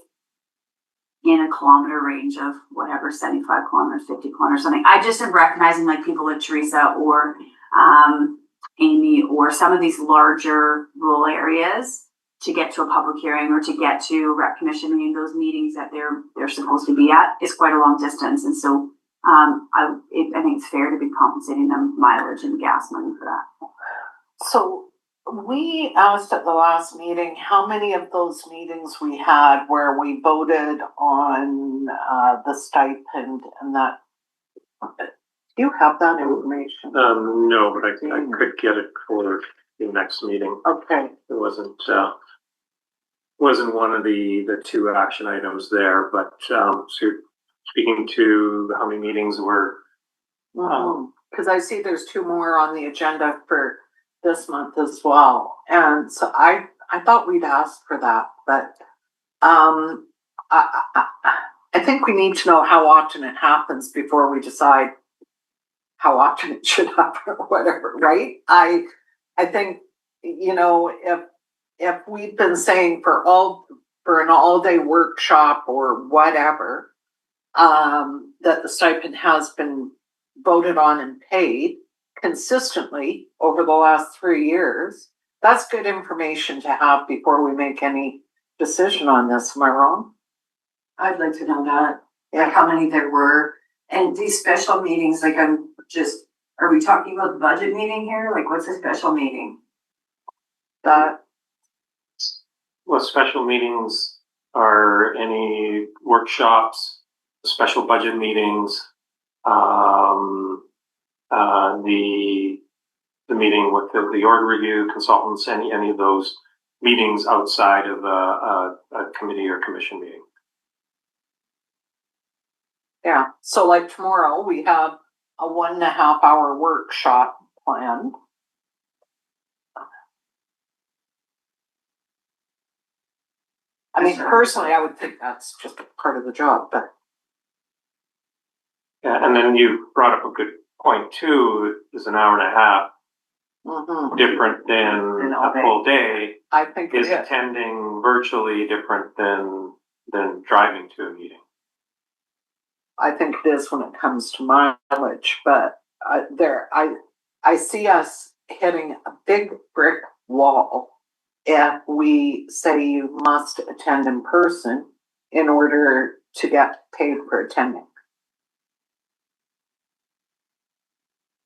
in a kilometer range of whatever, 75 kilometers, 50 kilometers, something. I just am recognizing like people like Teresa or Amy or some of these larger rural areas to get to a public hearing or to get to rec commission meeting, those meetings that they're supposed to be at is quite a long distance. And so I think it's fair to be compensating them mileage and gas money for that. So we asked at the last meeting how many of those meetings we had where we voted on the stipend and that. Do you have that information? No, but I could get it for the next meeting. Okay. It wasn't one of the 2 action items there, but so speaking to how many meetings were. Because I see there's 2 more on the agenda for this month as well, and so I thought we'd ask for that, but I think we need to know how often it happens before we decide how often it should happen or whatever, right? I think, you know, if we've been saying for an all-day workshop or whatever, that the stipend has been voted on and paid consistently over the last 3 years, that's good information to have before we make any decision on this. Am I wrong? I'd like to know that, like how many there were, and these special meetings, like are we talking about the budget meeting here? Like what's a special meeting? That Well, special meetings are any workshops, special budget meetings, the meeting with the org review consultants, any of those meetings outside of a committee or commission meeting. Yeah, so like tomorrow we have a 1.5 hour workshop planned. I mean, personally, I would think that's just a part of the job, but. Yeah, and then you brought up a good point too, is an hour and a half different than a full day. I think is attending virtually different than driving to a meeting? I think it is when it comes to mileage, but I see us hitting a big brick wall if we say you must attend in person in order to get paid for attending.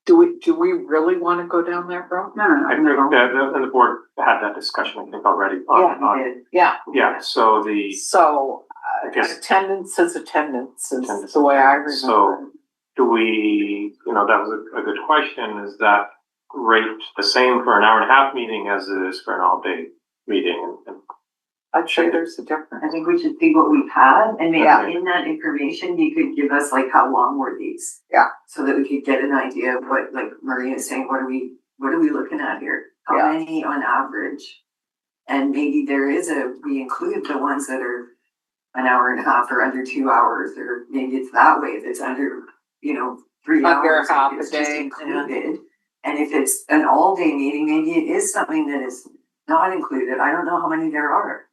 Do we really want to go down that road? No. I think and the board had that discussion, I think, already. Yeah. So I guess attendance is the way I remember. So do we? That was a good question. Is that rate the same for an hour and a half meeting as it is for an all day meeting? I'd say there's a difference. I think we should see what we've had, and maybe in that information you could give us like how long were these? Yeah. So that we could get an idea of what, like Maria is saying, what are we looking at here? How many on average? And maybe we include the ones that are an hour and a half or under 2 hours, or maybe it's that way, if it's under, 3 hours, half it's a day, just included. And if it's an all day meeting, maybe it is something that is not included. I don't know how many there are.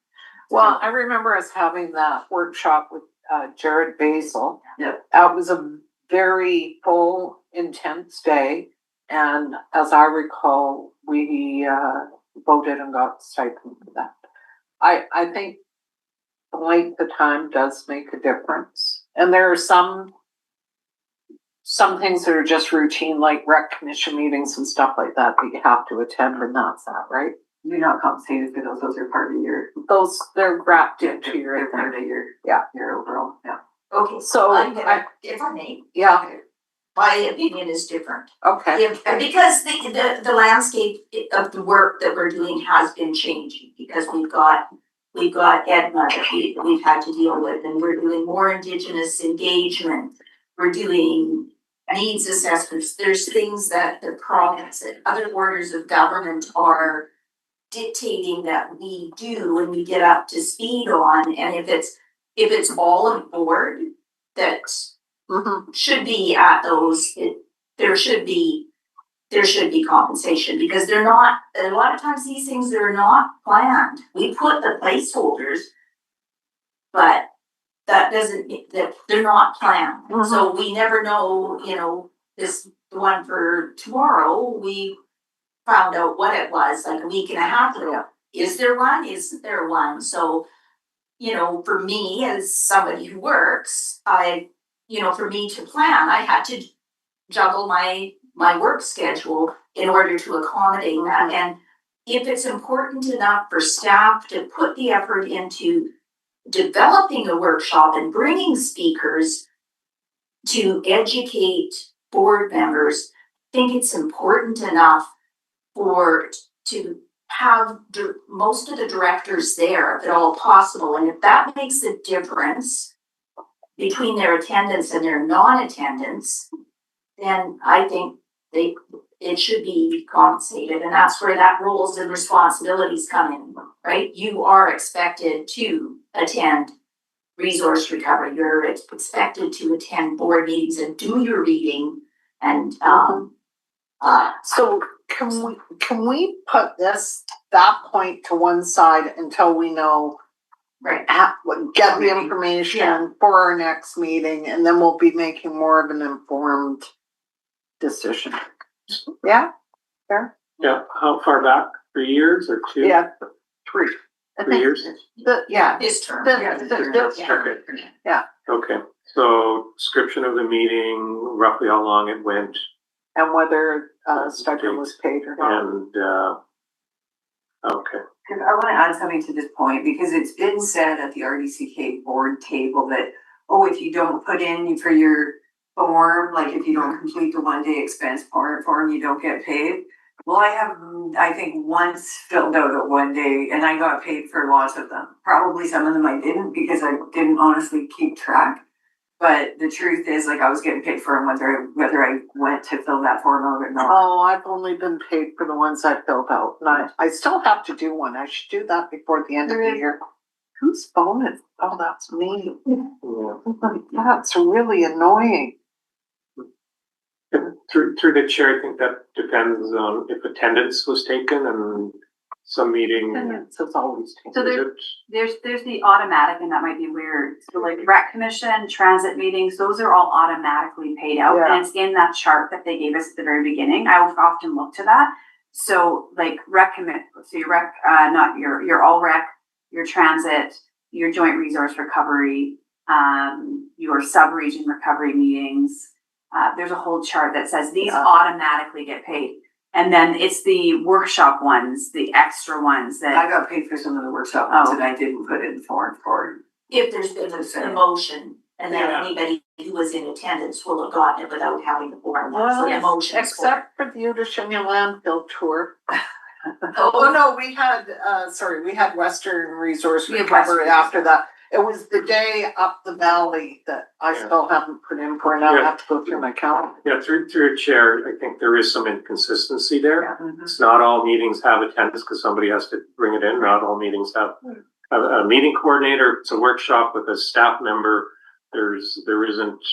Well, I remember us having that workshop with Jared Basil. Yeah. It was a very full, intense day. And as I recall, we voted and got stipend for that. I think the length of time does make a difference. And there are some some things that are just routine, like rec commission meetings and stuff like that, that you have to attend, and that's that, right? You're not compensated for those, those are part of your. Those, they're wrapped into your, They're part of your. Yeah. Your overall, yeah. Okay, So, I'm gonna, if I may, yeah, my opinion is different. okay, Because the landscape of the work that we're doing has been changing, because we've got Edna that we've had to deal with, and we're doing more Indigenous engagement. We're doing needs assessments. There's things that the province and other orders of government are dictating that we do and we get up to speed on, and if it's all on board that should be at those, there should be compensation, because they're not, a lot of times these things, they're not planned. We put the placeholders, but that doesn't, that they're not planned. So we never know, you know, this, the one for tomorrow, we found out what it was like a week and a half ago. Yeah. Is there one? Isn't there one? So, you know, for me as somebody who works, for me to plan, I had to juggle my work schedule in order to accommodate that. And if it's important enough for staff to put the effort into developing a workshop and bringing speakers to educate board members, I think it's important enough to have most of the directors there, if at all possible. And if that makes a difference between their attendance and their non-attendance, then I think it should be compensated. And that's where that roles and responsibilities come in, right? You are expected to attend resource recovery. You're expected to attend board meetings and do your reading. And so can we put that point to one side until we know, right, get the information for our next meeting, and then we'll be making more of an informed decision. Yeah, fair. Yeah, how far back? 3 years or 2? Yeah, 3. 3 years? this term. This term. Yeah. Okay, so description of the meeting, roughly how long it went, And whether stipend was paid or not. and, okay. And I wanna add something to this point, because it's been said at the RDCK board table that, oh, if you don't put in for your form, like if you don't complete the 1-day expense form, you don't get paid. Well, I have, I think, once filled out a 1-day, and I got paid for lots of them. Probably some of them I didn't, because I didn't honestly keep track. But the truth is, like, I was getting paid for them whether I went to fill that form out or not. Oh, I've only been paid for the ones I filled out, and I still have to do one. I should do that before the end of the year. Whose phone is? Oh, that's me. Yeah. That's really annoying. And through the chair, I think that depends on if attendance was taken, and some meeting. Attendance is always taken. So there's the automatic, and that might be weird. So like rec commission, transit meetings, those are all automatically paid out. Yeah. And it's in that chart that they gave us at the very beginning. I would often look to that. So like so your rec, not your all rec, your transit, your joint resource recovery, your sub-region recovery meetings. There's a whole chart that says these automatically get paid. And then it's the workshop ones, the extra ones that. I got paid for some of the workshop ones that I didn't put in form for. If there's been a motion, and then anybody who was in attendance will have gotten it without having the form. So the motion. Except for the Udishinya landfill tour. Oh, no, we had Western Resource Recovery after that. It was the day up the valley that I still haven't put in for, and I have to go through my calendar. Yeah, through a chair, I think there is some inconsistency there. Yeah. It's not all meetings have attendance because somebody has to bring it in. Not all meetings have a meeting coordinator. It's a workshop with a staff member. There isn't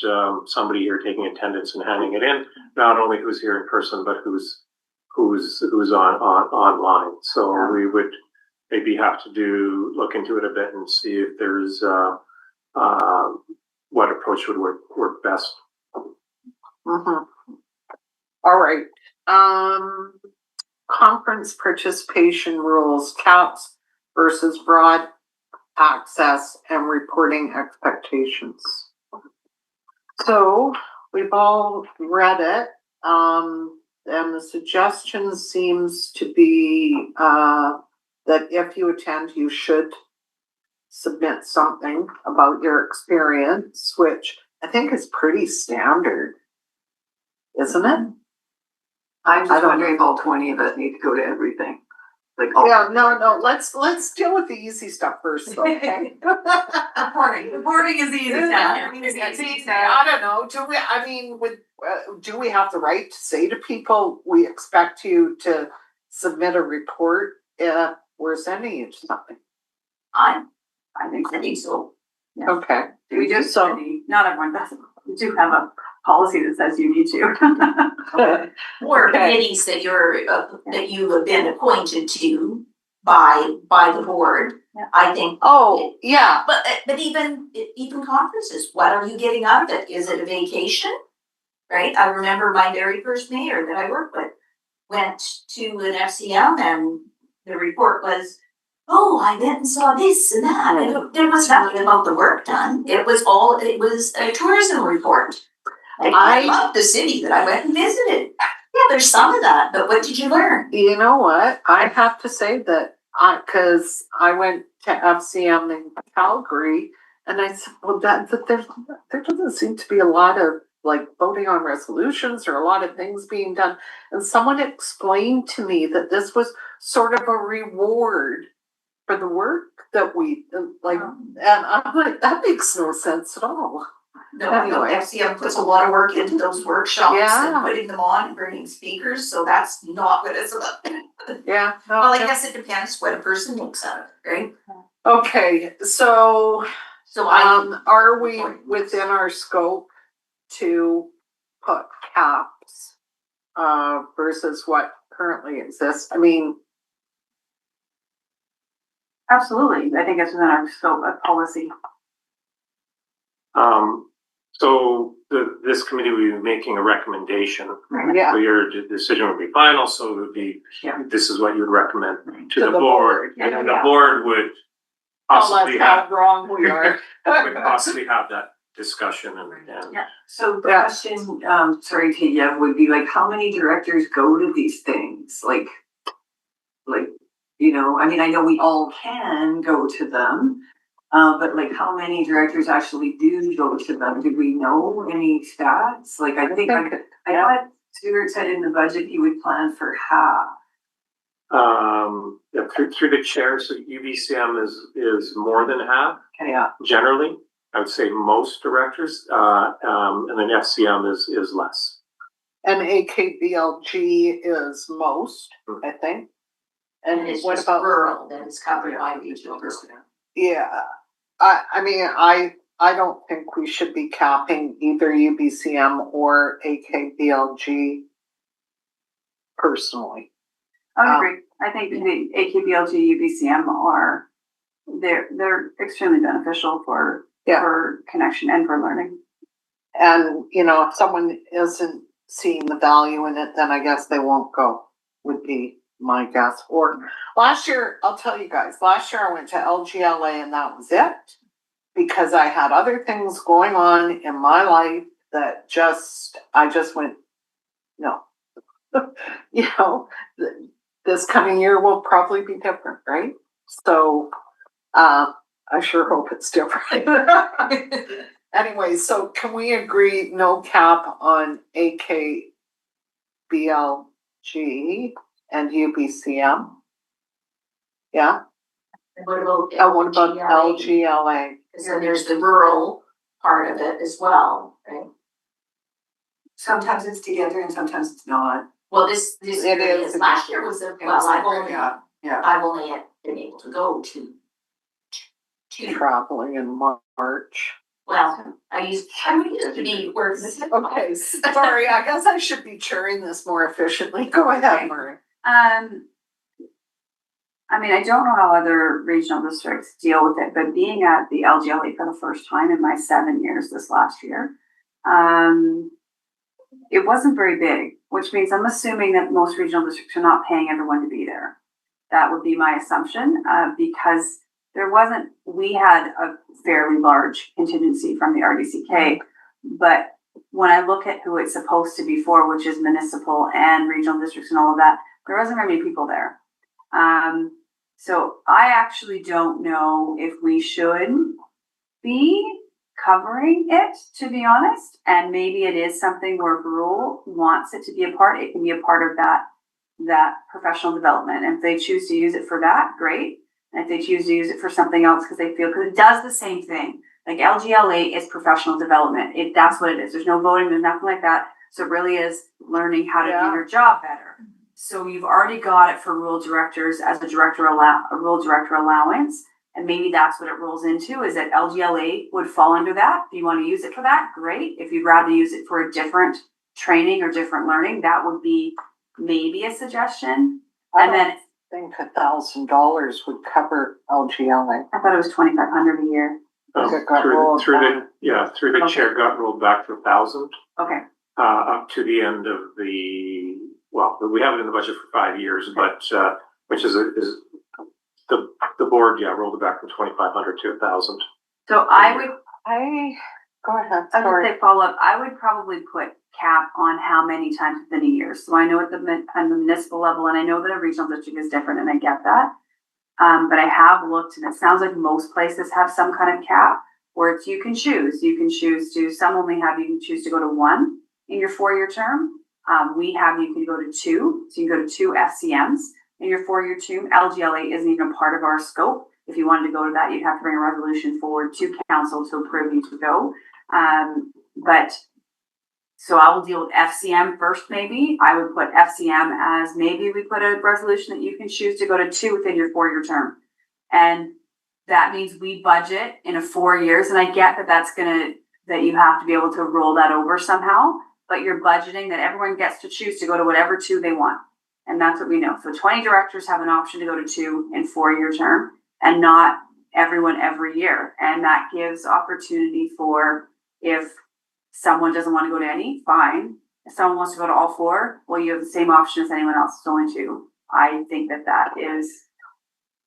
somebody here taking attendance and handing it in. Not only who's here in person, but who's on online. So we would maybe have to look into it a bit and see if there's what approach would work best. All right. Conference participation rules, caps versus broad access and reporting expectations. So we've all read it. And the suggestion seems to be, that if you attend, you should submit something about your experience, which I think is pretty standard, isn't it? I'm I just don't wondering if all 20 of us need to go to everything. Like, all Yeah, no, let's deal with the easy stuff first, though, okay? Reporting is easy. I don't know, do we have the right to say to people, we expect you to submit a report if we're sending you something? I think so. Yeah. Okay, We do, So- not everyone does. We do have a policy that says you need to. Or Okay. committees that that you have been appointed to by the board. Yeah. I think. oh, yeah, But even conferences, what are you getting out of it? Is it a vacation? Right? I remember my very first mayor that I worked with went to an FCM and the report was, oh, I went and saw this and that. And there was nothing about the work done. It was a tourism report. I loved the city that I went and visited. Yeah, there's some of that, but what did you learn? you know what, I have to say that, cause I went to FCM in Calgary, and I said, well, there doesn't seem to be a lot of, like, voting on resolutions or a lot of things being done. And someone explained to me that this was sort of a reward for the work that we, like, and I'm like, that makes no sense at all. No, I know Anyway. FCM puts a lot of work into those workshops Yeah. and putting them on and bringing speakers, so that's not what it's about. Yeah. no, Well, I no. guess it depends what a person makes out of it, right? Okay, so, So are we within our scope to put caps, versus what currently exists? I mean, Absolutely. I think it's within our scope of policy. So this committee will be making a recommendation. yeah, So your decision would be final, so it would be, Yeah. this is what you would recommend to To the the board. board. And then Yeah. the board would tell possibly us how have, wrong we are. would possibly have that discussion and Yeah. So the Yeah. question, sorry to Yev, would be like, how many directors go to these things? Like, you know, I mean, I know we all can go to them, but like, how many directors actually do go to them? Do we know any stats? Like, I thought Stuart said in the budget he would plan for half. yeah, through the chair, so UBCM is more than half Yeah, generally. I would say most directors, and then FCM is less. and AKBLG is most, I think. and it's what just about rural, then it's covered by regional. Yeah, I mean, I don't think we should be capping either UBCM or AKBLG personally. I would agree. I think the AKBLG, UBCM are, they're extremely beneficial for connection and for learning. And, you know, if someone isn't seeing the value in it, then I guess they won't go, would be my guess. Or last year, I'll tell you guys, last year I went to LGLA and that was it. Because I had other things going on in my life that I just went, no. You know, this coming year will probably be different, right? So, I sure hope it's different. Anyway, so can we agree no cap on AKBLG and UBCM? Yeah? And what about What about LGLA? Because then there's the rural part of it as well, right? Sometimes it's together and sometimes it's not. Well, this It year is. is, last year was It was I've like, only yeah. been able to go to Traveling in March. well, I used to be working. Okay, sorry, I guess I should be chairing this more efficiently. Go ahead, Murray. I mean, I don't know how other regional districts deal with it, but being at the LGLA for the first time in my 7 years this last year, it wasn't very big, which means I'm assuming that most regional districts are not paying everyone to be there. That would be my assumption, because we had a fairly large contingency from the RDCK, but when I look at who it's supposed to be for, which is municipal and regional districts and all of that, there wasn't very many people there. So I actually don't know if we should be covering it, to be honest. And maybe it is something where rural wants it to be a part, it can be a part of that professional development. And if they choose to use it for that, great. And if they choose to use it for something else because it does the same thing. Like LGLA is professional development. That's what it is. There's no voting, there's nothing like that. So it really is learning how to do your job better. So you've already got it for rural directors as a rural director allowance. And maybe that's what it rolls into, is that LGLA would fall under that. If you want to use it for that, great. If you'd rather use it for a different training or different learning, that would be maybe a suggestion. I think $1,000 would cover LGLA. I thought it was $2,500 a year. It got rolled Through back. the chair got rolled back to 1,000, Okay. up to the end of we have it in the budget for 5 years, but, which is the board, rolled it back from 2,500 to 1,000. So I would, Go ahead, I was sorry. gonna say follow up, I would probably put cap on how many times within a year. So I know at the municipal level, and I know that a regional district is different, and I get that. But I have looked, and it sounds like most places have some kind of cap where it's you can choose to, some only have you can choose to go to 1 in your 4-year term. We have you can go to 2, so you can go to 2 FCMs in your 4-year term. LGLA isn't even a part of our scope. If you wanted to go to that, you'd have to bring a resolution forward to council to approve you to go. But so I will deal with FCM first, maybe. I would put FCM as maybe we put a resolution that you can choose to go to 2 within your 4-year term. And that means we budget in a 4 years. And I get that that you have to be able to roll that over somehow, but you're budgeting that everyone gets to choose to go to whatever 2 they want. And that's what we know. So 20 directors have an option to go to 2 in 4-year term, and not everyone every year. And that gives opportunity for, if someone doesn't want to go to any, fine. If someone wants to go to all 4, well, you have the same option as anyone else. It's only 2. I think that is,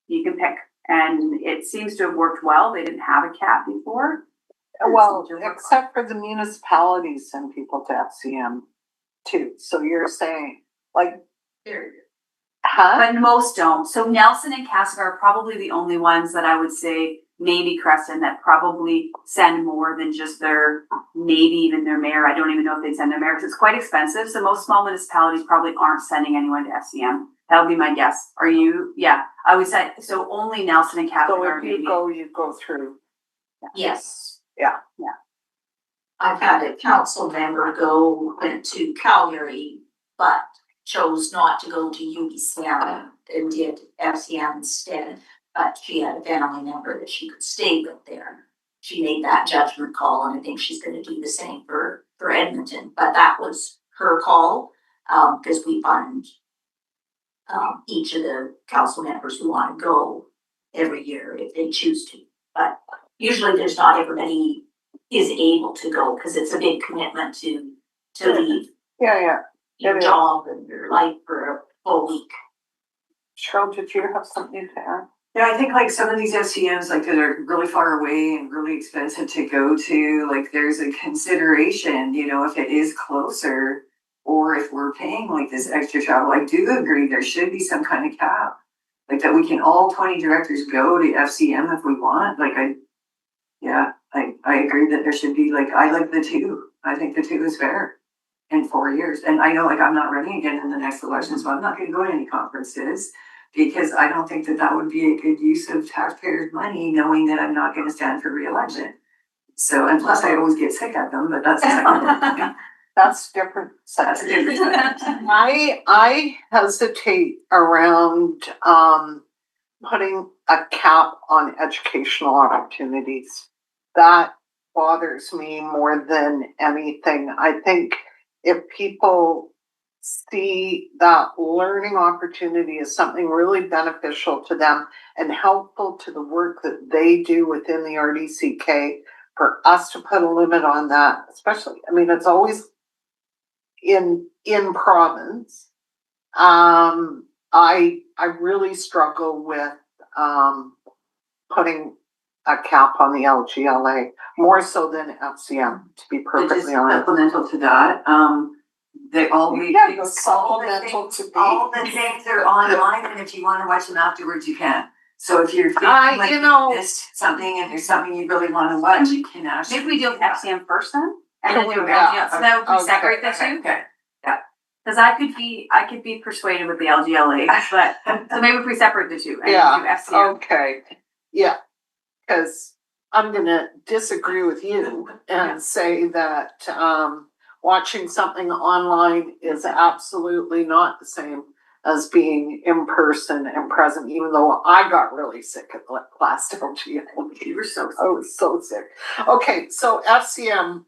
you can pick. And it seems to have worked well. They didn't have a cap before. Well, except for the municipalities send people to FCM too. So you're saying, like, But most don't. So Nelson and Cassick are probably the only ones that I would say, maybe Crescent, that probably send more than just maybe even their mayor. I don't even know if they send their mayor because it's quite expensive. So most small municipalities probably aren't sending anyone to FCM. That would be my guess. Are you? Yeah, I would say so. Only Nelson and Cassick so are if maybe. you go through. Yes. Yeah. I've had a council member went to Calgary, but chose not to go to UBCM and did FCM instead. But she had a family member that she could stay with there. She made that judgment call, and I think she's going to do the same for Edmonton. But that was her call, because we fund each of the council members who want to go every year if they choose to. But usually there's not everybody is able to go because it's a big commitment to leave your job and your life for a full week. Cheryl, did you have something to add? Yeah, I think like some of these FCMs, like, that are really far away and really expensive to go to, like, there's a consideration, if it is closer, or if we're paying like this extra travel. I do agree there should be some kind of cap, like that we can all 20 directors go to FCM if we want. Like, I agree that there should be, like, I like the 2. I think the 2 is fair in 4 years. And I know, like, I'm not running again in the next election, so I'm not going to go to any conferences, because I don't think that would be a good use of taxpayers' money, knowing that I'm not going to stand for re-election. So, and plus I always get sick at them, but that's That's different. That's a different I hesitate around putting a cap on educational opportunities. That bothers me more than anything. I think if people see that learning opportunity as something really beneficial to them and helpful to the work that they do within the RDCK, for us to put a limit on that, especially, I mean, it's always in province. I really struggle with putting a cap on the LGLA, more so than FCM, to be But just perfectly honest. supplemental to that, they all we Yeah, all the supplemental to things, me. all the things are online, and if you wanna watch them afterwards, you can. So if you're feeling I- like you you know- missed something and there's something you really wanna watch, you can actually. Maybe we do FCM first then? And Can then we- do yeah, LGL, so that would okay, separate the two? Okay. Cause I could be persuaded with the LGLA, but, so maybe if we separate the two and Yeah, do FCM. Okay, yeah, cause I'm gonna disagree with you and say that, watching something online is absolutely not the same as being in person and present, even though I got really sick at the last LGL. You were so. I was so sick. Okay, so FCM,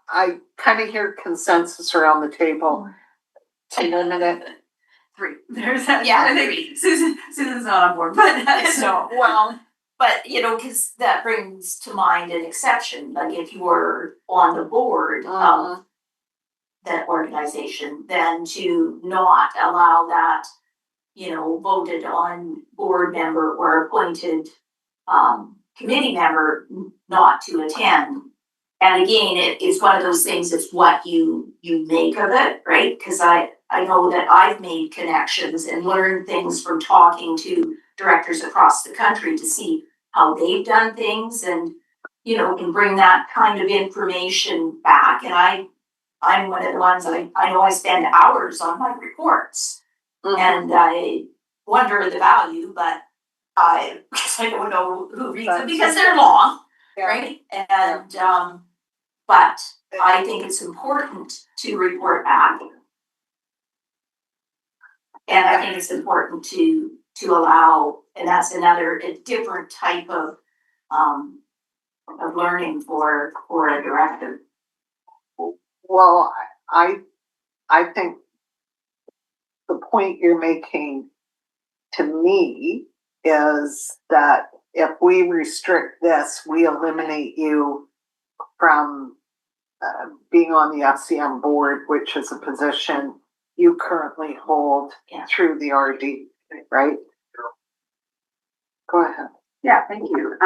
I kind of hear consensus around the table to limit it. Three, there's that. Yeah, I think Susan's not on board, but that's No. Well, But, you know, cause that brings to mind an exception, like if you were on the board of that organization, then to not allow that, you know, voted on board member or appointed committee member not to attend. And again, it is one of those things, it's what you make of it, right? Cause I know that I've made connections and learned things from talking to directors across the country to see how they've done things and, you know, can bring that kind of information back. And I'm one of the ones, I know I spend hours on my reports and I wonder the value, but because I don't know who reads them because they're long, right? And, but I think it's important to report back. And I think it's important to allow, and that's a different type of learning for a director. well, I think the point you're making to me is that if we restrict this, we eliminate you from being on the FCM board, which is a position you currently hold Yeah. through the RD, right? Go ahead. Yeah, thank you.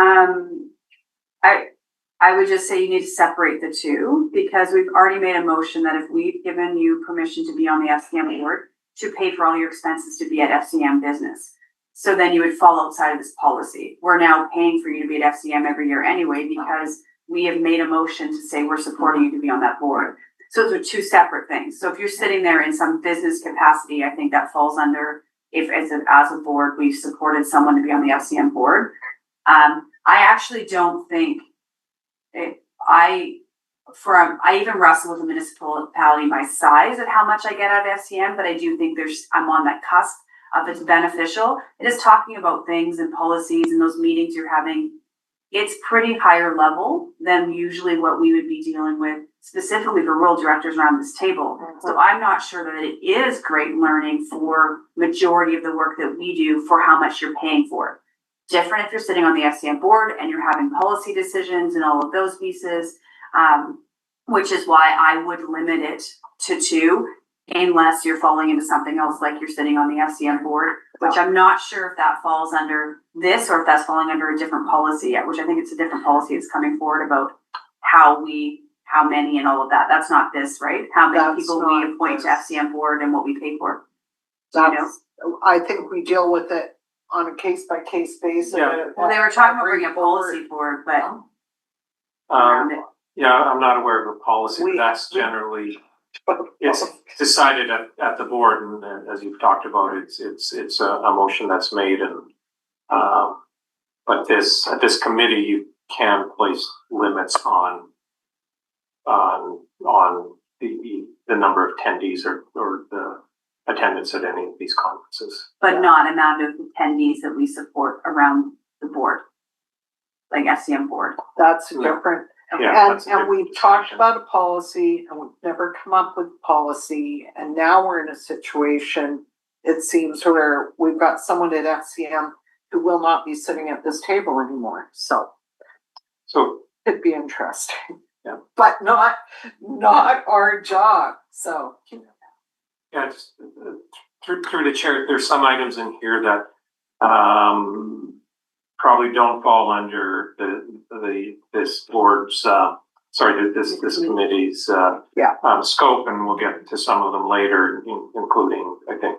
I would just say you need to separate the two because we've already made a motion that if we've given you permission to be on the FCM board, to pay for all your expenses to be at FCM business. So then you would fall outside of this policy. We're now paying for you to be at FCM every year anyway because we have made a motion to say we're supporting you to be on that board. So those are two separate things. So if you're sitting there in some business capacity, I think that falls under if as a board we've supported someone to be on the FCM board. I actually don't think I even wrestle with a municipality my size of how much I get out of FCM, but I do think I'm on that cusp of it's beneficial. It is talking about things and policies and those meetings you're having. It's pretty higher level than usually what we would be dealing with specifically for rural directors around this table. So I'm not sure that it is great learning for majority of the work that we do for how much you're paying for. Different if you're sitting on the FCM board and you're having policy decisions and all of those pieces, which is why I would limit it to two, unless you're falling into something else like you're sitting on the FCM board, which I'm not sure if that falls under this or if that's falling under a different policy, which I think it's a different policy that's coming forward about how many and all of that. That's not this, right? How many That's people not we appoint to this. FCM board and what we pay for. I think we deal with it on a case by case basis. Yeah. Well, they were talking about bringing a policy forward, but around it. Yeah, I'm not aware of a policy, We- but that's generally, it's decided at the board, and as you've talked about, it's a motion that's made, and but at this committee, you can place limits on the number of attendees or the attendance at any of these conferences. But not amount of attendees that we support around the board, like FCM board. That's Yeah. different. Yeah, And that's a different we've talked discussion. about a policy and we've never come up with policy, and now we're in a situation, it seems, where we've got someone at FCM who will not be sitting at this table anymore, so So, it'd be interesting. Yeah. But not our job, so. yeah, it's, through the chair, there's some items in here that probably don't fall under this board's, this committee's, scope, and we'll get to some of them later, including, I think,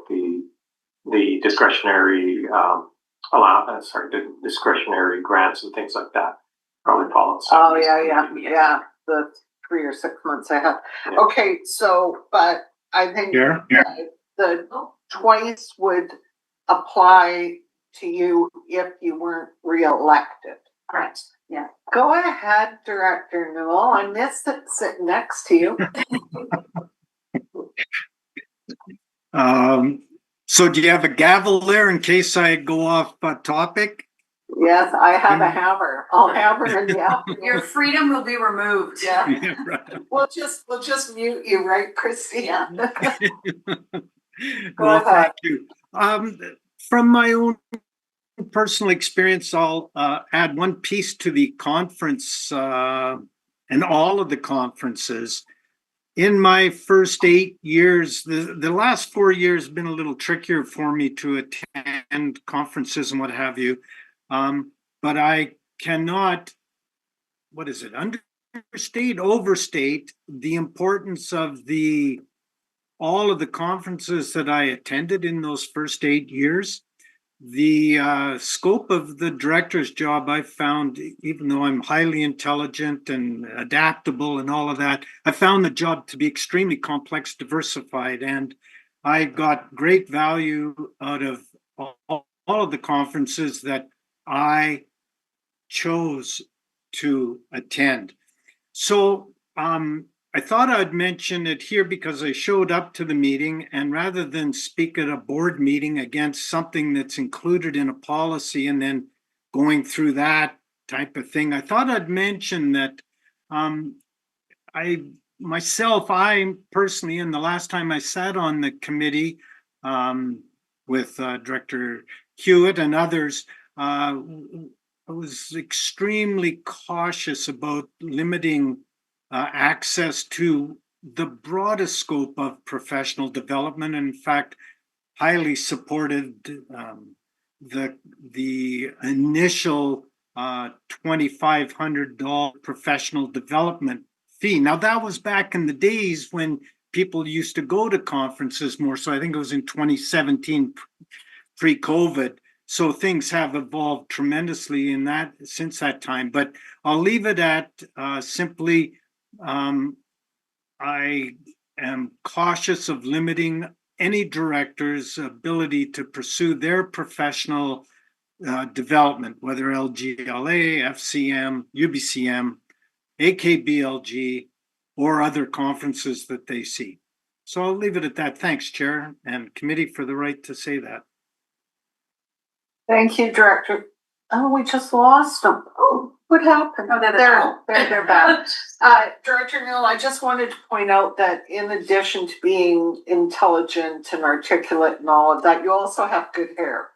the discretionary, discretionary grants and things like that. Probably follow. Oh, yeah, the 3 or 6 months ahead. Yeah. Okay, so, but I think the twice would apply to you if you weren't reelected. Correct, yeah. Go ahead, Director Newell. I missed it sitting next to you. So do you have a gavel there in case I go off topic? Yes, I have a hammer. I'll hammer in the afternoon. Your freedom will be removed. Yeah. Yeah, right. We'll just mute you, right, Christy? Yeah. Well, thank you. From my own personal experience, I'll add one piece to the conference and all of the conferences. In my first 8 years, the last 4 years have been a little trickier for me to attend conferences and what have you. But I cannot, understate, overstate the importance of all of the conferences that I attended in those first 8 years. The scope of the director's job, I found, even though I'm highly intelligent and adaptable and all of that, I found the job to be extremely complex, diversified, and I got great value out of all of the conferences that I chose to attend. So I thought I'd mention it here because I showed up to the meeting, and rather than speak at a board meeting against something that's included in a policy and then going through that type of thing, I thought I'd mention that I personally, in the last time I sat on the committee with Director Hewitt and others, I was extremely cautious about limiting access to the broadest scope of professional development. And in fact, highly supported the initial $2,500 professional development fee. Now that was back in the days when people used to go to conferences more. So I think it was in 2017, pre-COVID. So things have evolved tremendously in that since that time. But I'll leave it at simply. I am cautious of limiting any director's ability to pursue their professional development, whether LGLA, FCM, UBCM, AKBLG, or other conferences that they see. So I'll leave it at that. Thanks, Chair and Committee, for the right to say that. Thank you, Director. Oh, we just lost them. Oh, what happened? Oh, they're back. Director Newell, I just wanted to point out that in addition to being intelligent and articulate and all of that, you also have good hair.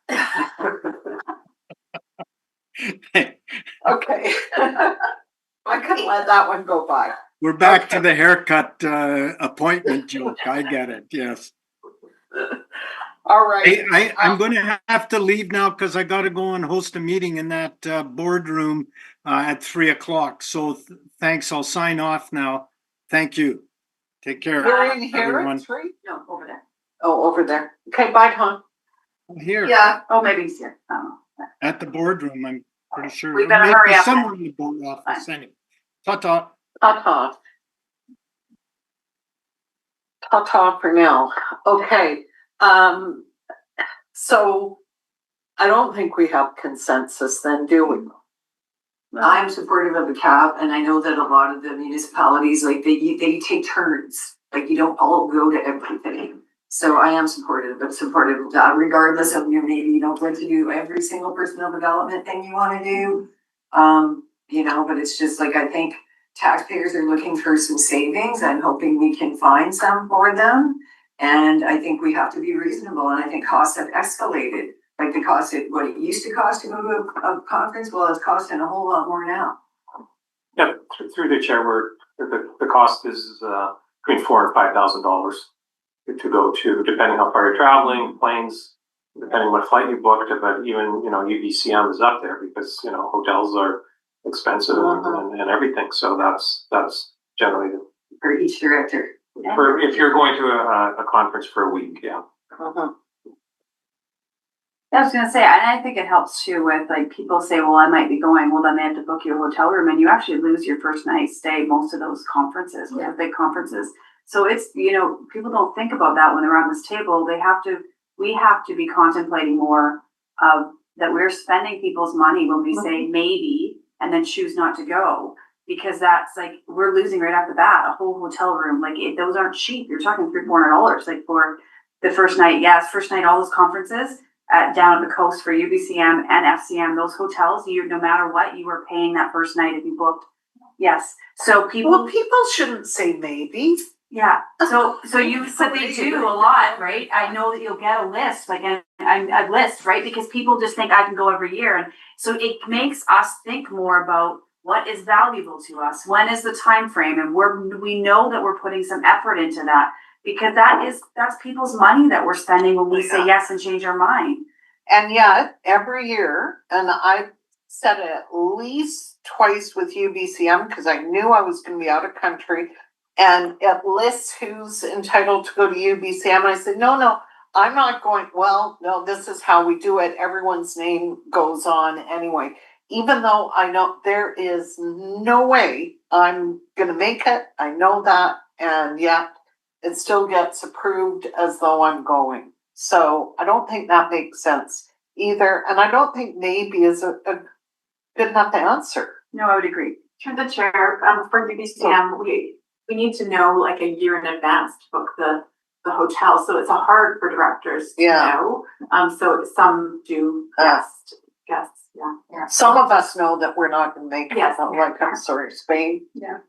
Okay. I couldn't let that one go by. We're back to the haircut appointment joke. I get it. Yes. All right. Hey, I'm going to have to leave now because I got to go and host a meeting in that boardroom at 3:00. So thanks. I'll sign off now. Thank you. Take care. You're in here everyone. at 3? No, over there. Oh, over there. Okay, bye, Tom. Here Yeah. Oh, maybe he's here. I don't know. at the boardroom, I'm pretty sure. We better Maybe hurry up Someone in the board office. Anyway. Ta-ta. Ta-ta. Ta-ta for now. Okay. So I don't think we have consensus then, do we? I'm supportive of the cap, and I know that a lot of the municipalities, like they take turns, like you don't all go to everything. So I am supportive of that, regardless of maybe you don't get to do every single personal development thing you want to do. But it's just like, I think taxpayers are looking for some savings. I'm hoping we can find some for them. And I think we have to be reasonable, and I think costs have escalated. Like the cost of what it used to cost to move a conference, well, it's costing a whole lot more now. Yeah, through the chair, the cost is between $4,000 and $5,000 to go to, depending how far you're traveling, planes, depending what flight you booked, but even, UBCM is up there because, hotels are expensive and everything. So that's generally For each director. for if you're going to a conference for a week, yeah. I was gonna say, and I think it helps too with like people say, well, I might be going, well, then they have to book you a hotel room and you actually lose your first night stay most of those conferences, big conferences. So it's, people don't think about that when they're around this table. We have to be contemplating more of that we're spending people's money when we say maybe and then choose not to go. Because that's like, we're losing right off the bat, a whole hotel room. Like those aren't cheap. You're talking $300-$400 like for the first night. Yes, first night, all those conferences. Down at the coast for UBCM and FCM, those hotels, no matter what, you were paying that first night if you booked. Yes. So people shouldn't say maybe. Yeah. So they do a lot, right? I know that you'll get a list, like a list, right? Because people just think I can go every year. And so it makes us think more about what is valuable to us. When is the time frame? And we know that we're putting some effort into that. Because that's people's money that we're spending when we say yes and change our mind. And yet, every year, and I've said it at least twice with UBCM because I knew I was going to be out of country, and it lists who's entitled to go to UBCM. And I said, no, I'm not going. Well, no, this is how we do it. Everyone's name goes on anyway. Even though I know there is no way I'm going to make it, I know that, and yet it still gets approved as though I'm going. So I don't think that makes sense either. And I don't think maybe is a good enough answer. No, I would agree. Through the chair, for UBCM, we need to know like a year in advance to book the hotel. So it's hard for directors to know. So some do guess. Yeah. Some of us know that we're not going to make it. Yes. I'm sorry, Spain. Yeah.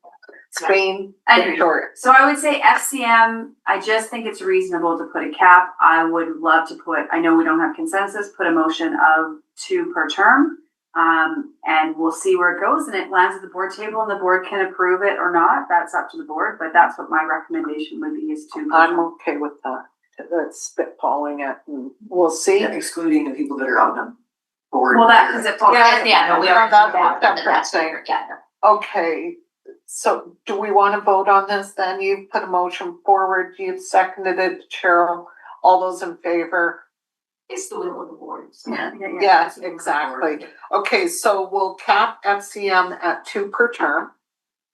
Spain, Victoria. So I would say FCM, I just think it's reasonable to put a cap. I would love to I know we don't have consensus, put a motion of 2 per term. And we'll see where it goes and it lands at the board table and the board can approve it or not. That's up to the board, but that's what my recommendation would be is 2 per I'm term. okay with that. That's spitballing it and we'll see. Yeah, excluding the people that are on the board. Well, because it falls. No, we are that's separate thing. Okay. So do we want to vote on this then? You've put a motion forward, you've seconded it, Cheryl. All those in favor? It's the will of the board. So. Yes, exactly. Okay, so we'll cap FCM at 2 per term.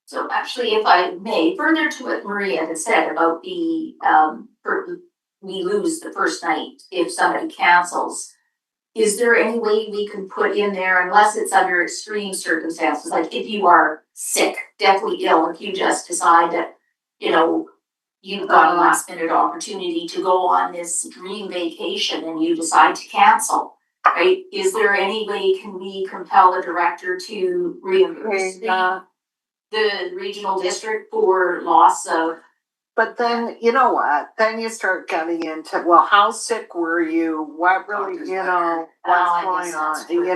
So actually, if I may, further to what Maria had said about we lose the first night if somebody cancels, is there any way we can put in there, unless it's under extreme circumstances, like if you are sick, deathly ill, if you just decide that, you've got a last minute opportunity to go on this dream vacation and you decide to cancel, right? Is there any way can we compel a director to reimburse the regional district for loss of? But then, you know what, then you start getting into, well, how sick were you? What really, what's going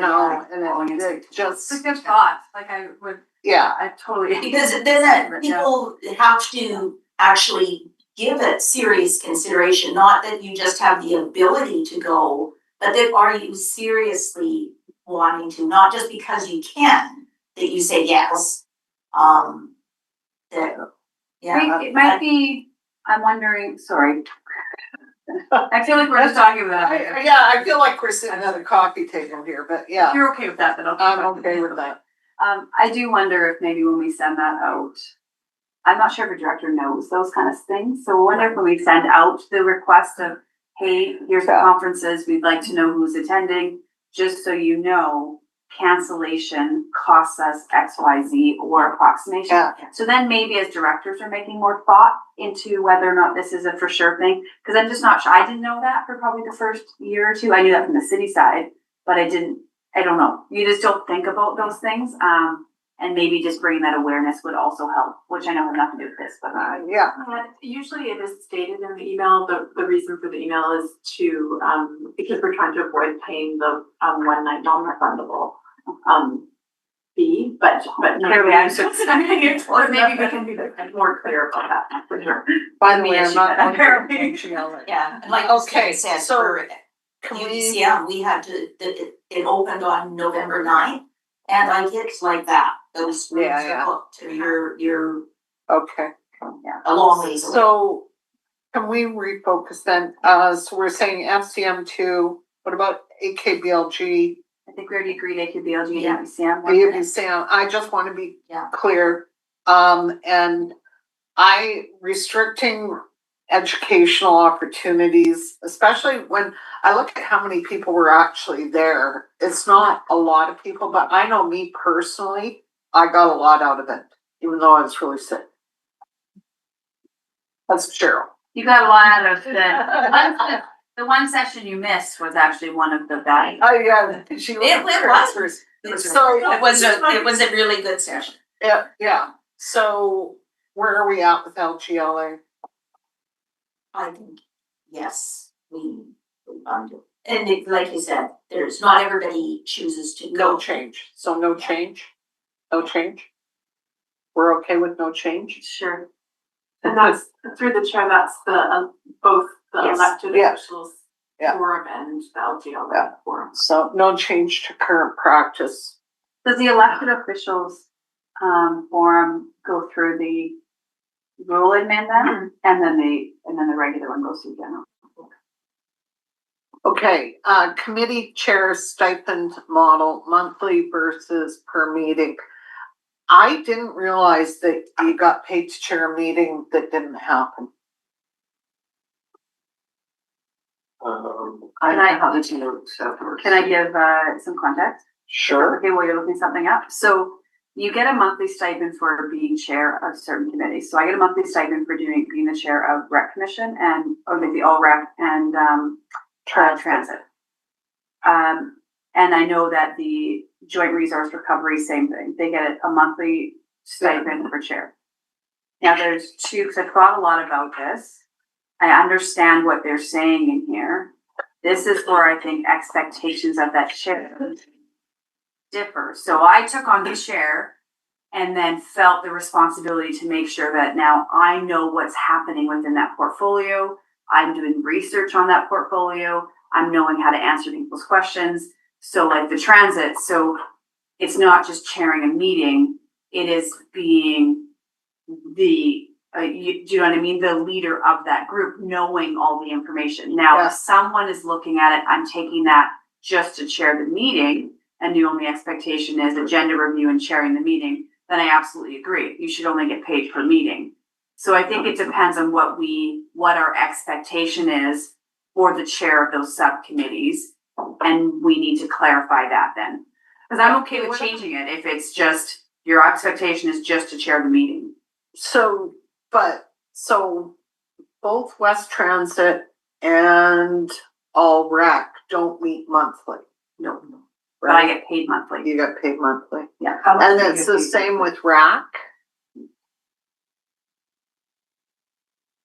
on, and it just. It's a good thought, like I would. Yeah. I totally. Because then people have to actually give it serious consideration, not that you just have the ability to go, but that are you seriously wanting to, not just because you can, that you say yes. It might be, I'm wondering, sorry. I feel like we're just talking about it. I feel like we're sitting at a coffee table here, but yeah. If you're okay with that, then I'm okay with that. I do wonder if maybe when we send that out, I'm not sure if a director knows those kind of things. So I wonder if when we send out the request of, hey, here's the conferences, we'd like to know who's attending, just so you know, cancellation costs us XYZ or approximation. Yeah. So then maybe as directors are making more thought into whether or not this is a for sure thing. Because I'm just not sure. I didn't know that for probably the first year or two. I knew that from the city side, but I don't know. You just don't think about those things. And maybe just bringing that awareness would also help, which I know has nothing to do with this, but usually it is stated in the email. The reason for the email is to because we're trying to avoid paying the 1 night non-refundable fee, but maybe we can be more clear about that for sure. By the way, I'm not. Yeah, like okay, said, so Can we, UBCM, we had to, it opened on November 9th, and I hit like that, those rooms Yeah. are booked, or you're okay, a long ways away. so can we refocus then? So we're saying FCM2, what about AKBLG? I think we already agreed AKBLG Yeah. and UBCM. BABCM, I just want to be Yeah. clear. And restricting educational opportunities, especially when I look at how many people were actually there. It's not a lot of people, but I know me personally, I got a lot out of it, even though I was really sick. That's Cheryl. You got a lot out of the one session you missed was actually one of the best. Oh, yeah, she was. It was. So It was a really good session. yeah, so where are we at with LGLA? I think, yes, we, and like you said, there's not everybody chooses to go. No change, so no change? No change? We're okay with no change? Sure. And that's, through the chair, that's the, both the Yes. elected Yeah. officials Yeah. forum and the LGL Yeah. forum. So no change to current practice. Does the elected officials forum go through the rule amendment and then the regular one goes through general? Okay, committee chair stipend model, monthly versus per meeting. I didn't realize that you got paid to chair a meeting that didn't happen. I Can don't I- know how the two stuff works. Can I give some context? Sure. Okay, well, you're looking something up. So you get a monthly stipend for being chair of certain committees. So I get a monthly stipend for being the chair of rec commission or maybe all rec and transit. And I know that the joint resource recovery, same thing. They get a monthly stipend for chair. Now there's two, because I've thought a lot about this. I understand what they're saying in here. This is where I think expectations of that chair differ. So I took on the chair and then felt the responsibility to make sure that now I know what's happening within that portfolio. I'm doing research on that portfolio. I'm knowing how to answer people's questions. So like the transit, so it's not just chairing a meeting, it is being the, do you know what I mean? The leader of that group, knowing all the information. Now, Yeah. if someone is looking at it, I'm taking that just to chair the meeting, and the only expectation is agenda review and chairing the meeting, then I absolutely agree. You should only get paid per meeting. So I think it depends on what our expectation is for the chair of those subcommittees, and we need to clarify that then. Because I'm okay with changing it if it's just, your expectation is just to chair the meeting. So both West Transit and All Rec don't meet monthly. No, but I Right? get paid monthly. You get paid monthly. Yeah. And it's the same with RAC.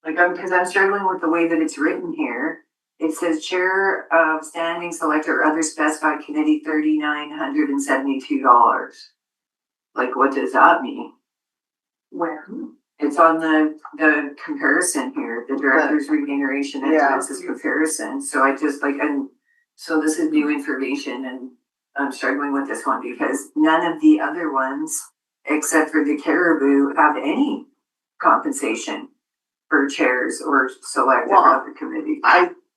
Like, because I'm struggling with the way that it's written here. It says chair of standing select or other specified committee, $3,972. Like, what does that mean? Where? It's on the comparison here, the director's remuneration and Yeah. expenses comparison. So I just like, and so this is new information and I'm struggling with this one because none of the other ones, except for the Caribou, have any compensation for chairs or select Well, of the committee.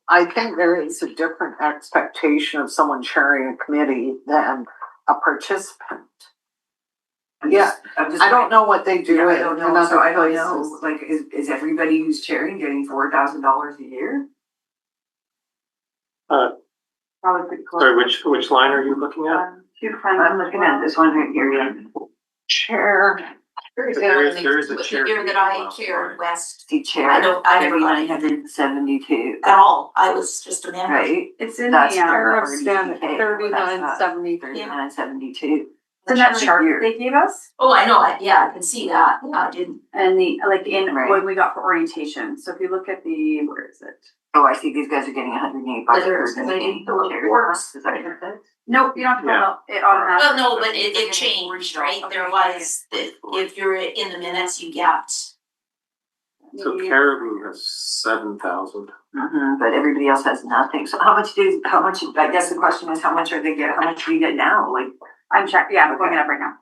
I think there is a different expectation of someone chairing a committee than a participant. I'm Yeah, just I don't know what they do Yeah, I in don't know, other so I don't know, places. like, is everybody who's chairing getting $4,000 a year? Probably pretty close. Sorry, which line are you looking at? I'm looking at this one right here, yeah. Chair. There is a chair. The year that I chaired West See, chair, I never got any. $3,972, at all, I was just a member. right? It's in That's the, Chair of RDCK. standing, That's 3973. $3,972. it's in that chart that they gave us. Oh, I know, I can see that, yeah, I didn't. And like Right. what we got for orientation. So if you look at where is it? Oh, I see, these guys are getting $108 There's per the meeting. little Chair. works. Is that what it says? Nope, you don't have to Yeah. fill out it automatically. Well, no, but it changed, right? There was, if you're in the minutes, you get So Caribou has 7,000. But everybody else has nothing. So how much, I guess the question is, how much do you get now? Like, I'm checking, yeah, I'm pulling it up right now.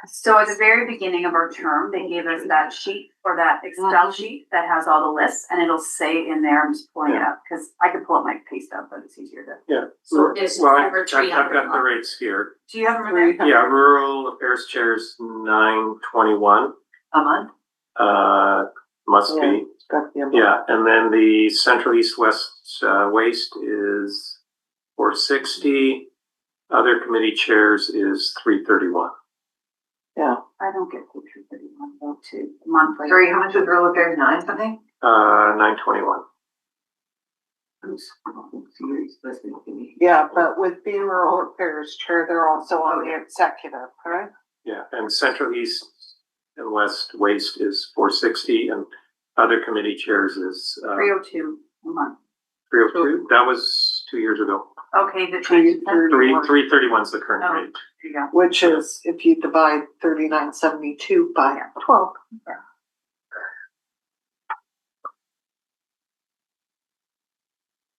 So at the very beginning of our term, they gave us that sheet or that Excel sheet that has all the lists, and it'll say in there, I'm just pulling it up, because I could pull up my pay stub, but it's easier to. Yeah. So it's Well, over I've 300 got the rates here. Do you have them in there? Yeah, rural affairs chairs 921. a month? Must Yeah. be. Got the amount. Yeah, and then the central east west waste is 460. Other committee chairs is 331. Yeah. I don't get paid for 31 though, too, monthly. Sorry, how much was rural affairs, 9 something? 921. I'm serious listening to me. Yeah, but with being rural affairs chair, they're also on the executive, correct? Yeah, and central east and west waste is 460, and other committee chairs is 302 a month. 302. That was 2 years ago. Okay, the change. 331 is the current Oh. rate. There you go. Which is if you divide 3972 by 12.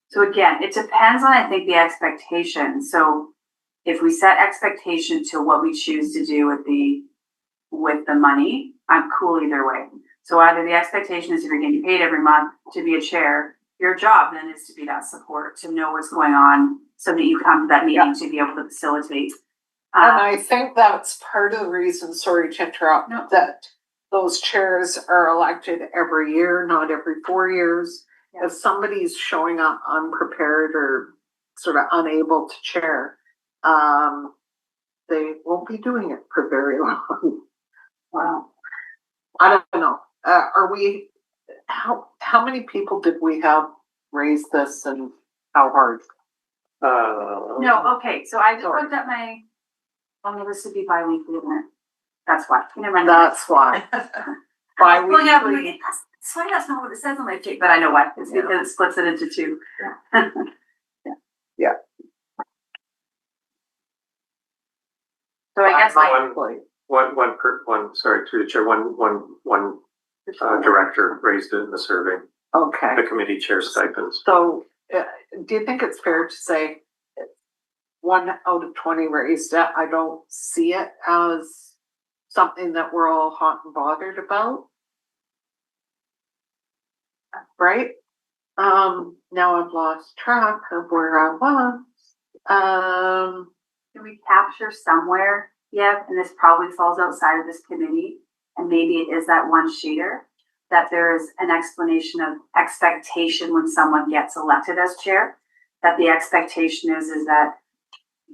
So again, it depends on, I think, the expectation. So if we set expectation to what we choose to do with the money, I'm cool either way. So either the expectation is if you're getting paid every month to be a chair, your job then is to be that support, to know what's going on so that you come to that meeting to be able to facilitate. And I think that's part of the reason, sorry to interrupt, No. that those chairs are elected every year, not every 4 years. Yeah. If somebody's showing up unprepared or sort of unable to chair, they won't be doing it for very long. Wow. I don't know. How many people did we have raise this and how hard? No, okay, so I just Sorry. looked at my, this would be bi-weekly, isn't it? That's why. Never mind. That's why. Pulling up, Bi-weekly. that's why that's not what it says on my sheet, but I know why. It's because it splits it into two. Yeah. So I guess like, Sorry, through the chair, one director raised it in the survey, Okay. the committee chair stipends. So, do you think it's fair to say 1 out of 20 raised it? I don't see it as something that we're all hot and bothered about. Right? Now I've lost track of where I was. can we capture somewhere, and this probably falls outside of this committee, and maybe it is that one sheeter, that there is an explanation of expectation when someone gets elected as chair, that the expectation is that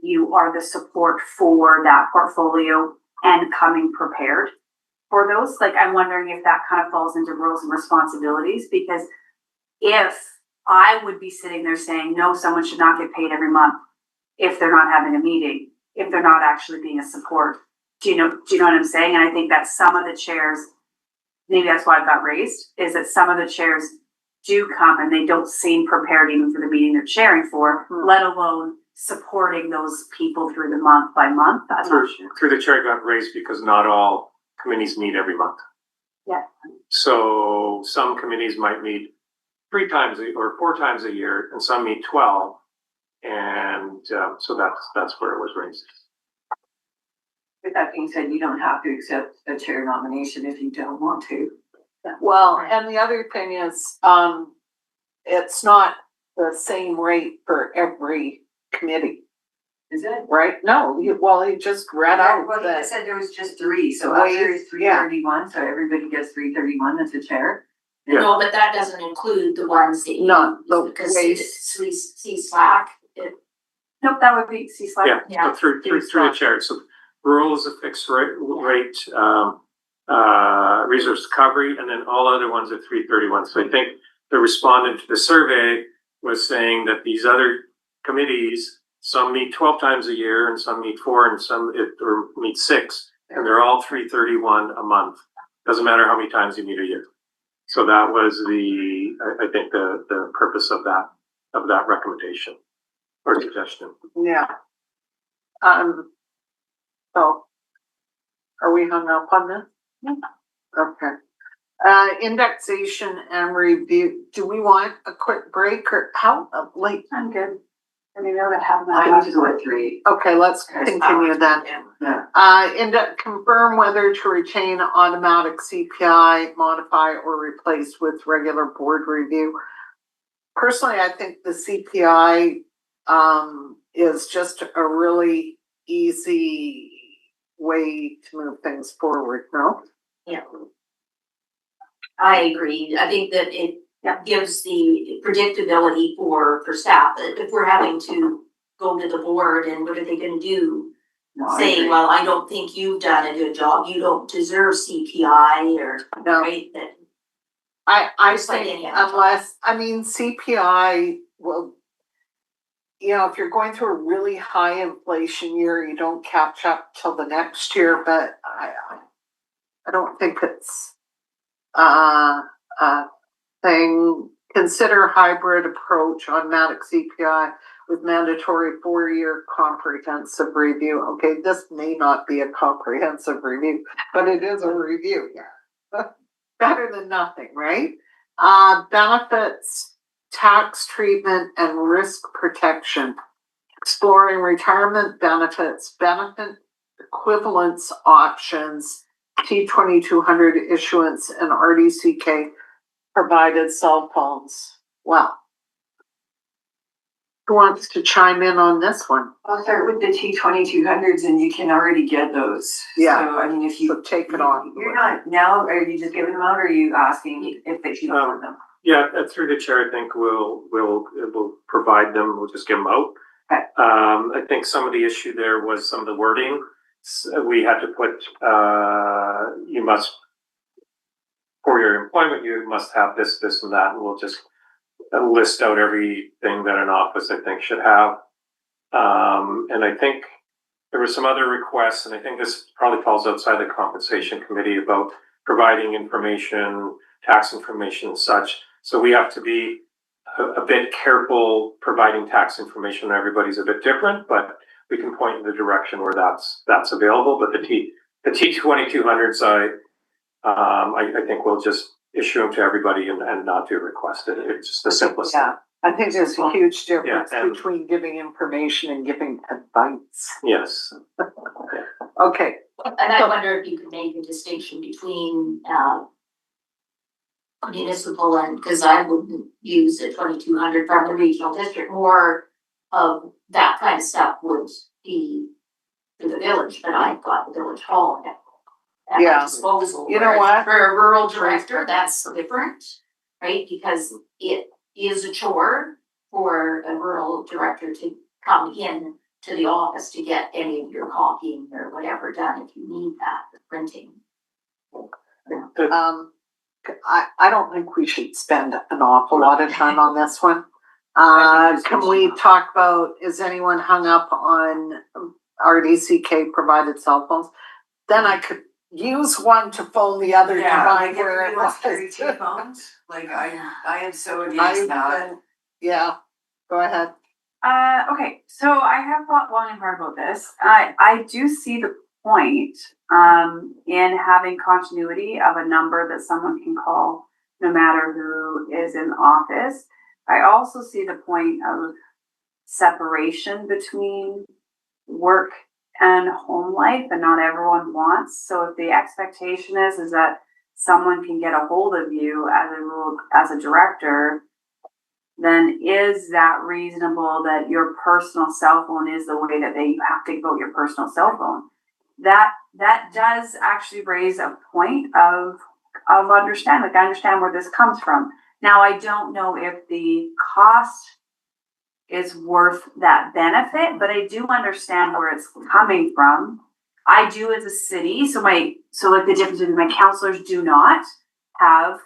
you are the support for that portfolio and coming prepared for those. Like, I'm wondering if that kind of falls into roles and responsibilities, because if I would be sitting there saying, no, someone should not get paid every month if they're not having a meeting, if they're not actually being a support. Do you know what I'm saying? And I think that some of the chairs, maybe that's why I've got raised, is that some of the chairs do come and they don't seem prepared even for the meeting they're chairing for, let alone supporting those people through the month by month. I'm not sure. Through the chair got raised because not all committees meet every month. Yeah. So some committees might meet 3 times or 4 times a year, and some meet 12. And so that's where it was raised. With that being said, you don't have to accept a chair nomination if you don't want to. Well, and the other thing is, it's not the same rate for every committee, Is it? right? No, he just read out Well, he that. just said there was just 3, so Wait, other is 331, so everybody gets 331 as a chair. Yeah. No, but that doesn't include the ones that you. Not the because waste. see Slack, Nope, that would be C-Slack. Yeah, so through the chair. So rural is a fixed rate, resource recovery, and then all other ones are 331. So I think the respondent to the survey was saying that these other committees, some meet 12 times a year, and some meet 4, and some meet 6, and they're all 331 a month. Doesn't matter how many times you meet a year. So that was I think the purpose of that recommendation or suggestion. Yeah. So, are we hung up on this? Okay. Indexation and review, do we want a quick break or how, like, I'm good. I mean, we would have I that. need to go at 3. okay, let's continue then. Yeah. Confirm whether to retain automatic CPI, modify or replace with regular board review. Personally, I think the CPI, is just a really easy way to move things forward, no? Yeah. I agree. I think that it gives the predictability for staff. If we're having to go to the board and what are they gonna do? No, I Say, agree. well, I don't think you've done a good job, you don't deserve CPI or, No. right, that, I Just like think any other job. unless, I mean, CPI will, you know, if you're going through a really high inflation year, you don't catch up till the next year, but I don't think it's a thing. Consider hybrid approach, automatic CPI with mandatory 4-year comprehensive review. Okay, this may not be a comprehensive review, but it is a review. Better than nothing, right? Benefits, tax treatment, and risk protection. Exploring retirement benefits, benefit equivalence options, T2200 issuance, and RDCK provided cell phones. Well, who wants to chime in on this one? I'll start with the T2200s and you can already get those. Yeah. So, I mean, if So you. take it on. You're not, now, are you just giving them out or are you asking if they can afford them? Yeah, through the chair, I think we'll provide them, we'll just give them out. Okay. I think some of the issue there was some of the wording. We had to put, you must, for your employment, you must have this, this and that, and we'll just list out everything that an office, I think, should have. And I think there were some other requests, and I think this probably falls outside the compensation committee about providing information, tax information and such. So we have to be a bit careful providing tax information. Everybody's a bit different, but we can point in the direction where that's available. But the T2200s, I think we'll just issue them to everybody and not do requested. It's just the simplest. Yeah, I think there's a huge difference Yeah, and- between giving information and giving advice. Yes. Okay, and I wonder if you could make a distinction between, municipal and, because I wouldn't use the 2200 from the regional district, more of that kind of stuff would be for the village, but I've got the village hall at my Yeah. disposal. You know whereas what? For a rural director, that's different, right? Because it is a chore for a rural director to come in to the office to get any of your copying or whatever done if you need that, the printing. I don't think we should spend an awful lot of time on this one. Can we talk about, is anyone hung up on RDCK provided cell phones? Then I could use one to phone the other to find where it was. 32 phones, like I am so against that. Yeah, go ahead. Okay, so I have thought long and hard about this. I do see the point in having continuity of a number that someone can call no matter who is in office. I also see the point of separation between work and home life, and not everyone wants. So if the expectation is that someone can get a hold of you as a director, then is that reasonable that your personal cell phone is the way that you have to vote your personal cell phone? That does actually raise a point of understanding. Like, I understand where this comes from. Now, I don't know if the cost is worth that benefit, but I do understand where it's coming from. I do as a city, so like the difference between my councillors do not have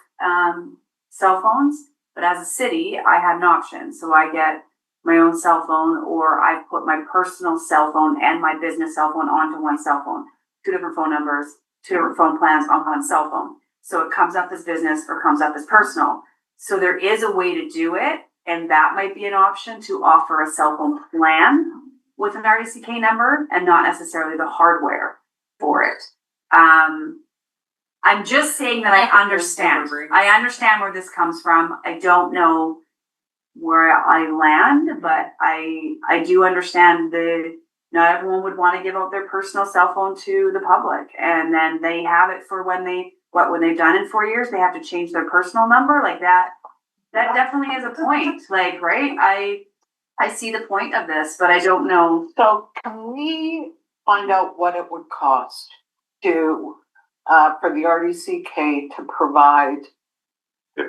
cell phones, but as a city, I had an option. So I get my own cell phone, or I put my personal cell phone and my business cell phone onto one cell phone. 2 different phone numbers, 2 different phone plans on one cell phone. So it comes up as business or comes up as personal. So there is a way to do it, and that might be an option to offer a cell phone plan with an RDCK number and not necessarily the hardware for it. I'm just saying that I understand. I understand where this comes from. I don't know where I land, but I do understand not everyone would want to give out their personal cell phone to the public, and then they have it for when they've done in 4 years, they have to change their personal number like that. That definitely is a point, like, right? I see the point of this, but I don't know. So can we find out what it would cost to, for the RDCK to provide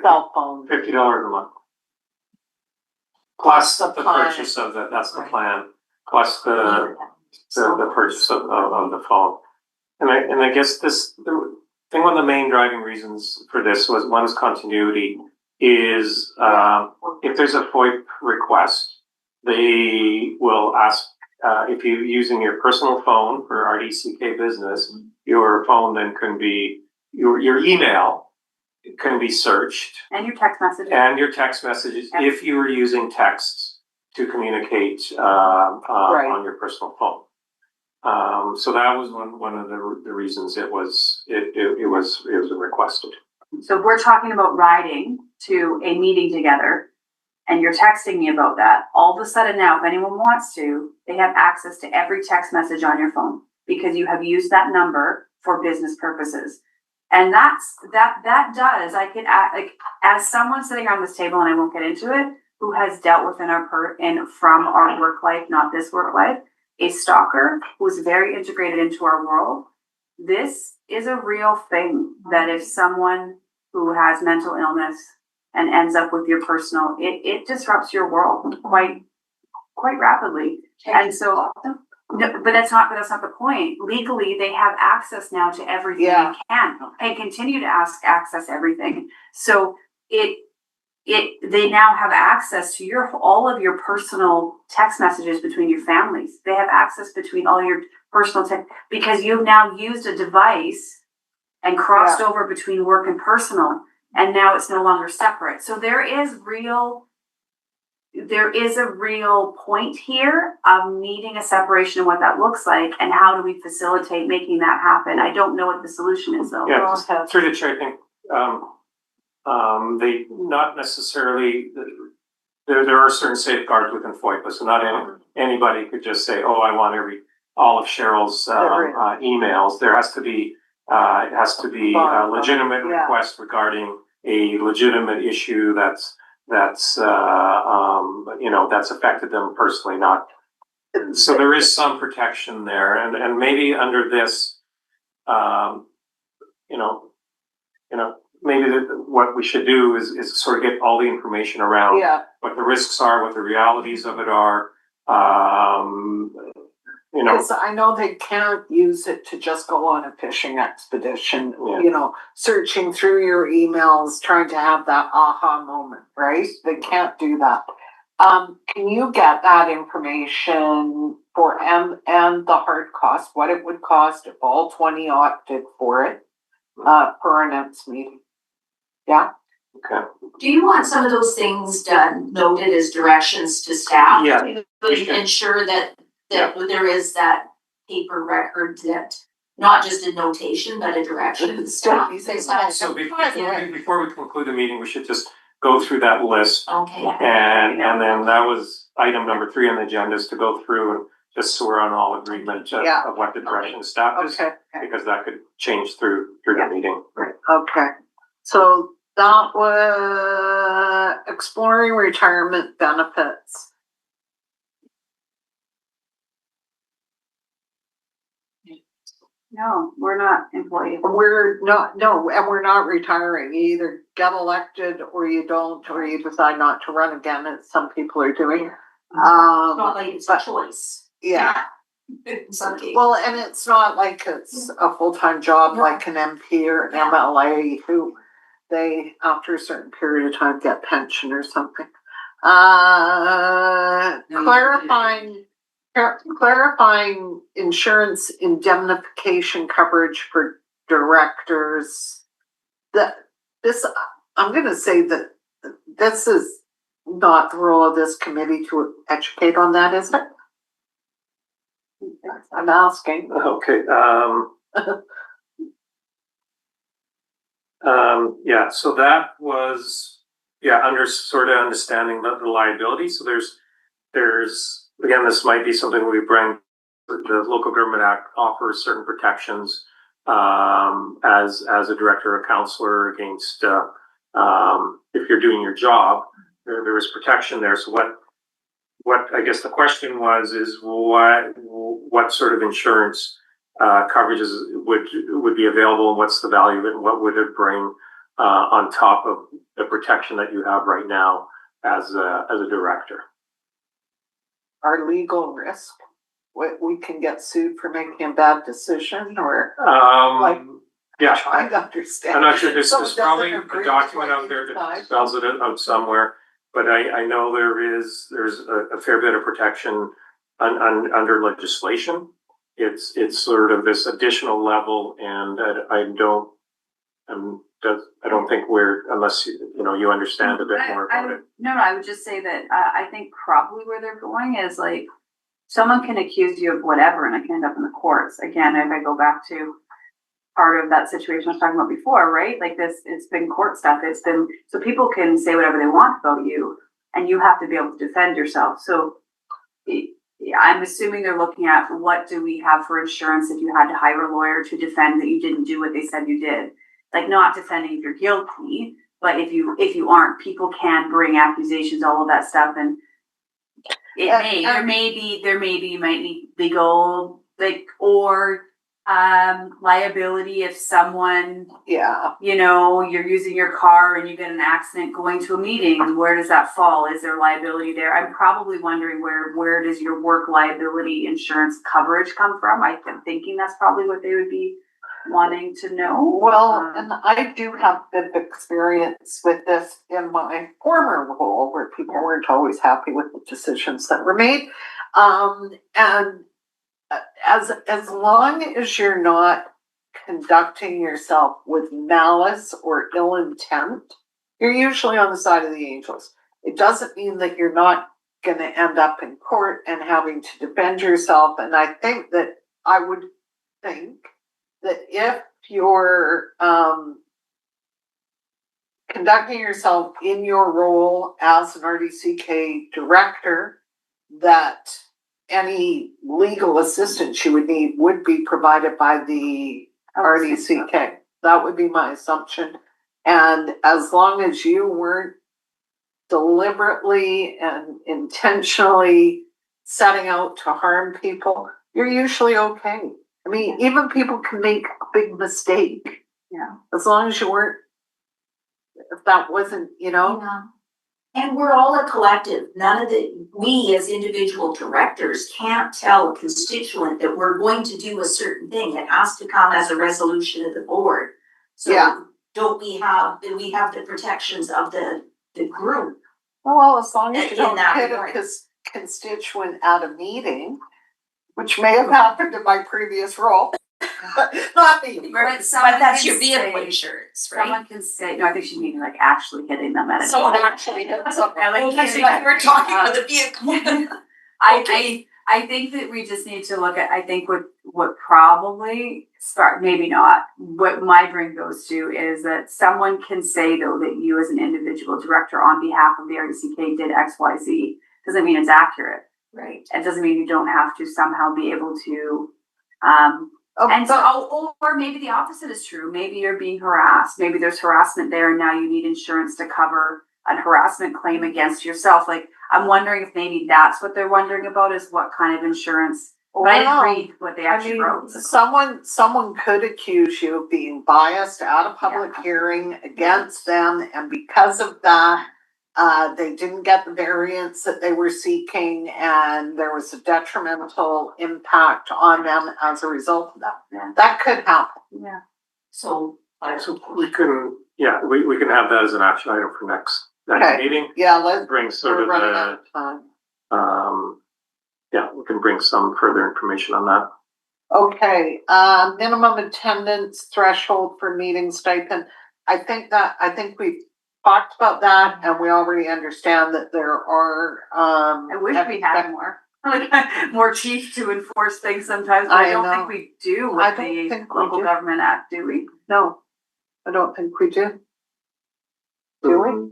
cell phone? $50 a month. Plus the plan. purchase of that's the Right. plan, plus the purchase of the phone. And I guess I think one of the main driving reasons for this was, one is continuity, is if there's a FOIP request, they will ask, if you're using your personal phone for RDCK business, your phone then can be, your email can be searched. And your text messages. And your text messages, if you were using texts to communicate Right. on your personal phone. So that was one of the reasons it was requested. So if we're talking about riding to a meeting together and you're texting me about that, all of a sudden now, if anyone wants to, they have access to every text message on your phone because you have used that number for business purposes. And that does, I could add, like, as someone sitting around this table, and I won't get into it, who has dealt with from our work life, not this work life, a stalker who is very integrated into our world. This is a real thing that if someone who has mental illness and ends up with your personal, it disrupts your world quite rapidly. And so, no, but that's not the point. Legally, they have access now to everything they can and continue to access everything. So they now have access to all of your personal text messages between your families. They have access between all your personal text because you've now used a device and crossed over between work and personal, and now it's no longer separate. So there is a real point here of needing a separation of what that looks like and how do we facilitate making that happen. I don't know what the solution is though. Yeah, through the chair, I think they not necessarily, there are certain safeguards within FOIPA, so not anybody could just say, oh, I want all of Cheryl's emails. There has to be a legitimate request regarding a legitimate issue that's affected them personally, not. So there is some protection there, and maybe under this, maybe what we should do is sort of get all the information around what the risks are, what the realities of it are. Because I know they can't use it to just go on a fishing expedition, searching through your emails, trying to have that aha moment, right? They can't do that. Can you get that information for and the hard cost, what it would cost if all 20 opted for it for our next meeting? Yeah. Okay. Do you want some of those things done, noted as directions to staff? Yeah. To ensure that there is that paper record, that not just a notation, but a direction to staff. So before we conclude the meeting, we should just go through that list. Okay. And then that was item number 3 on the agenda, is to go through and just so we're on all agreement of what the direction staff is, because that could change through the meeting. Okay. So that was exploring retirement benefits. No, we're not employees. We're not, no, and we're not retiring. You either get elected or you don't, or you decide not to run again, as some people are doing. It's not like it's a choice. Yeah. In some cases. Well, and it's not like it's a full-time job like an MP or an MLA who they, after a certain period of time, get pension or something. Clarifying insurance indemnification coverage for directors. I'm going to say that this is not the role of this committee to educate on that, is it? I'm asking. Okay. Yeah, so that was, yeah, under sort of understanding the liability. So there's, again, this might be something we bring, the Local Government Act offers certain protections as a director or counselor against, if you're doing your job, there is protection there. So what I guess the question was is what sort of insurance coverages would be available, and what's the value of it, and what would it bring on top of the protection that you have right now as a director? Our legal risk, we can get sued for making a bad decision, or like, yeah, trying to understand. I'm not sure. There's Someone probably doesn't agree a document with out there that what you spells it out somewhere, but I know there's a fair bit of protection under legislation. It's sort of this additional level, and I don't think unless you understand a bit more about it. No, I would just say that I think probably where they're going is like, someone can accuse you of whatever and it can end up in the courts. Again, if I go back to part of that situation I was talking about before, right? Like this, it's been court stuff. It's been, so people can say whatever they want about you and you have to be able to defend yourself. So I'm assuming they're looking at what do we have for insurance if you had to hire a lawyer to defend that you didn't do what they said you did. Like not defending if you're guilty, but if you aren't, people can bring accusations, all of that stuff, and there may be you might need legal or liability if someone you're using your car and you get an accident going to a meeting. Where does that fall? Is there liability there? I'm probably wondering where does your work liability insurance coverage come from? I'm thinking that's probably what they would be wanting to know. Well, and I do have a bit of experience with this in my former role, where people weren't always happy with the decisions that were made. And as long as you're not conducting yourself with malice or ill intent, you're usually on the side of the angels. It doesn't mean that you're not going to end up in court and having to defend yourself. And I think that if you're conducting yourself in your role as an RDCK director, that any legal assistance you would need would be provided by the RDCK. That would be my assumption. And as long as you weren't deliberately and intentionally setting out to harm people, you're usually okay. I mean, even people can make a big mistake. Yeah. As long as you weren't, if that wasn't, Yeah. And we're all a collective. We as individual directors can't tell a constituent that we're going to do a certain thing. It has to come as a resolution of the board. So don't we have the protections of the group? Well, as long as you don't hit regard. a constituent at a meeting, which may have happened in my previous role. Not me. But that's your vehicle insurance, right? Someone can say, no, I think she's meaning like actually hitting them at a Someone actually hit something. Okay, We're talking about the vehicle. I think that we just need to look at, I think what probably maybe not, what my brain goes to is that someone can say though that you as an individual director on behalf of the RDCK did XYZ. Doesn't mean it's accurate. Right. It doesn't mean you don't have to somehow be able to, or maybe the opposite is true. Maybe you're being harassed. Maybe there's harassment there and now you need insurance to cover a harassment claim against yourself. Like, I'm wondering if maybe that's what they're wondering about, is what kind of insurance. But I didn't read what they actually wrote. Someone could accuse you of being biased at a public hearing against them, and because of that, they didn't get the variance that they were seeking, and there was a detrimental impact on them as a result of that. Yeah. That could happen. Yeah. So we can have that as an action item for next meeting. Yeah, let's bring sort of running out of time. We can bring some further information on that. Okay, minimum attendance threshold for meeting stipend. I think we've talked about that, and we already understand that there are. I wish we had more. More teeth to enforce things sometimes, but I don't think we do with the Local Government Act, do we? No, I don't think we do. Do we?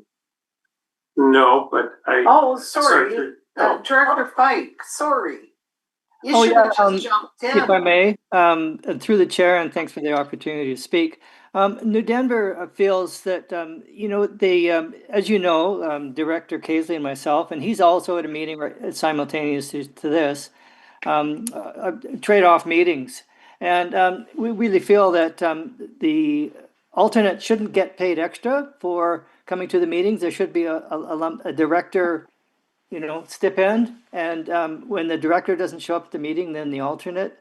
No, but I. Oh, sorry, Oh, Director Fike, sorry. You Oh, should yeah, have just jumped If I in. may, through the chair, and thanks for the opportunity to speak. New Denver feels that, they, as you know, Director Casely and myself, and he's also at a meeting simultaneous to this, trade-off meetings. And we really feel that the alternate shouldn't get paid extra for coming to the meetings. There should be a director stipend, and when the director doesn't show up at the meeting, then the alternate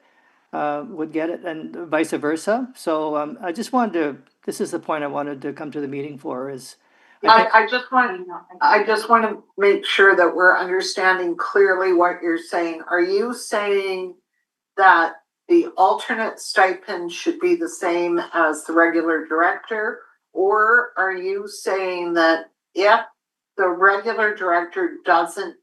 would get it, and vice versa. So I just wanted to, this is the point I wanted to come to the meeting for, is I just want to make sure that we're understanding clearly what you're saying. Are you saying that the alternate stipend should be the same as the regular director? Or are you saying that if the regular director doesn't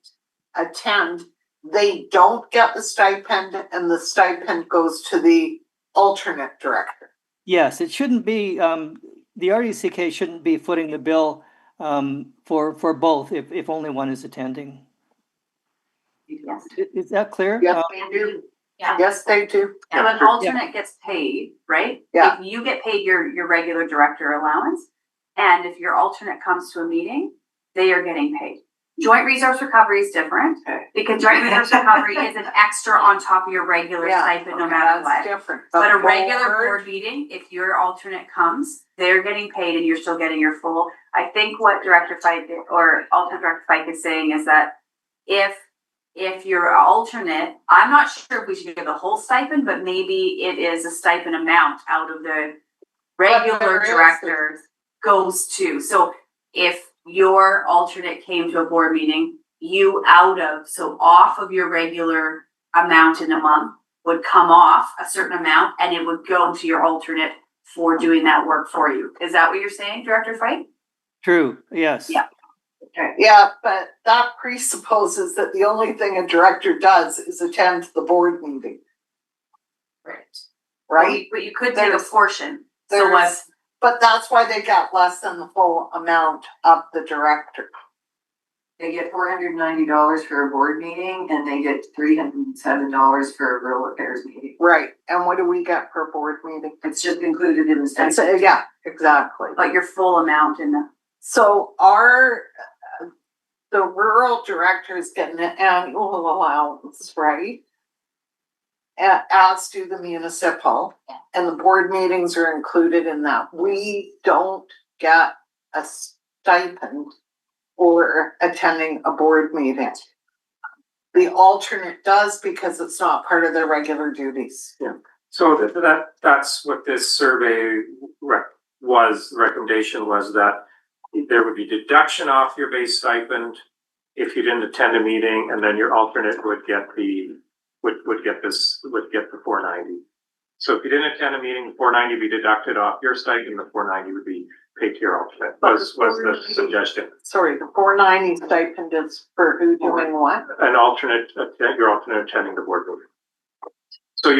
attend, they don't get the stipend and the stipend goes to the alternate director? yes, it shouldn't be, the RDCK shouldn't be footing the bill for both if only one is attending. Yes. Is that clear? Yes, they do. Yeah. Yes, they do. So an alternate gets paid, right? Yeah. If you get paid your regular director allowance, and if your alternate comes to a meeting, they are getting paid. Joint resource recovery is different, because joint resource recovery is an extra on top of your regular stipend, no matter what. That's different. But a regular board meeting, if your alternate comes, they're getting paid and you're still getting your full. I think what Director Fike or alternate Director Fike is saying is that if you're alternate, I'm not sure if we should give the whole stipend, but maybe it is a stipend amount out of the regular directors goes to. So if your alternate came to a board meeting, off of your regular amount in a month would come off a certain amount and it would go to your alternate for doing that work for you. Is that what you're saying, Director Fike? True, yes. Yeah. Okay. Yeah, but that presupposes that the only thing a director does is attend the board meeting, right? But you could take a portion. So There's- what? But that's why they got less than the full amount of the director. They get $490 for a board meeting and they get $307 for a rural affairs meeting. Right, and what do we get per board meeting? It's just included in the And stipend. so, yeah, exactly. But your full amount in the. So the rural director is getting an annual allowance, right? As do the municipal, and the board meetings are included in that. We don't get a stipend for attending a board meeting. The alternate does because it's not part of their regular duties. So that's what this survey the recommendation was, that there would be deduction off your base stipend if you didn't attend a meeting, and then your alternate would get the $490. So if you didn't attend a meeting, the $490 would be deducted off your stipend, the $490 would be paid to your alternate. Was the suggestion. Sorry, the $490 stipend is for who doing what? An alternate, your alternate attending the board meeting. So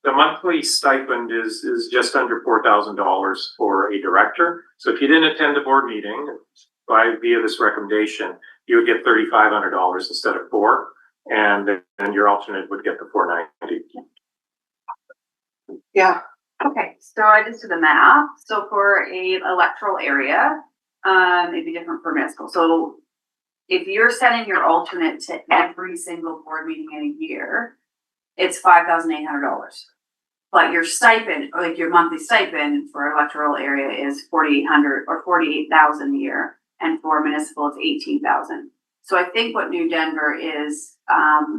the monthly stipend is just under $4,000 for a director. So if you didn't attend the board meeting via this recommendation, you would get $3,500 instead of $4,000, and then your alternate would get the $490. Yeah. Okay, so I just did the math. So for a electoral area, it'd be different for municipal. So if you're sending your alternate to every single board meeting in a year, it's $5,800. But your stipend, or like your monthly stipend for electoral area, is $4,800 or $48,000 a year, and for municipal it's $18,000. So I think what New Denver is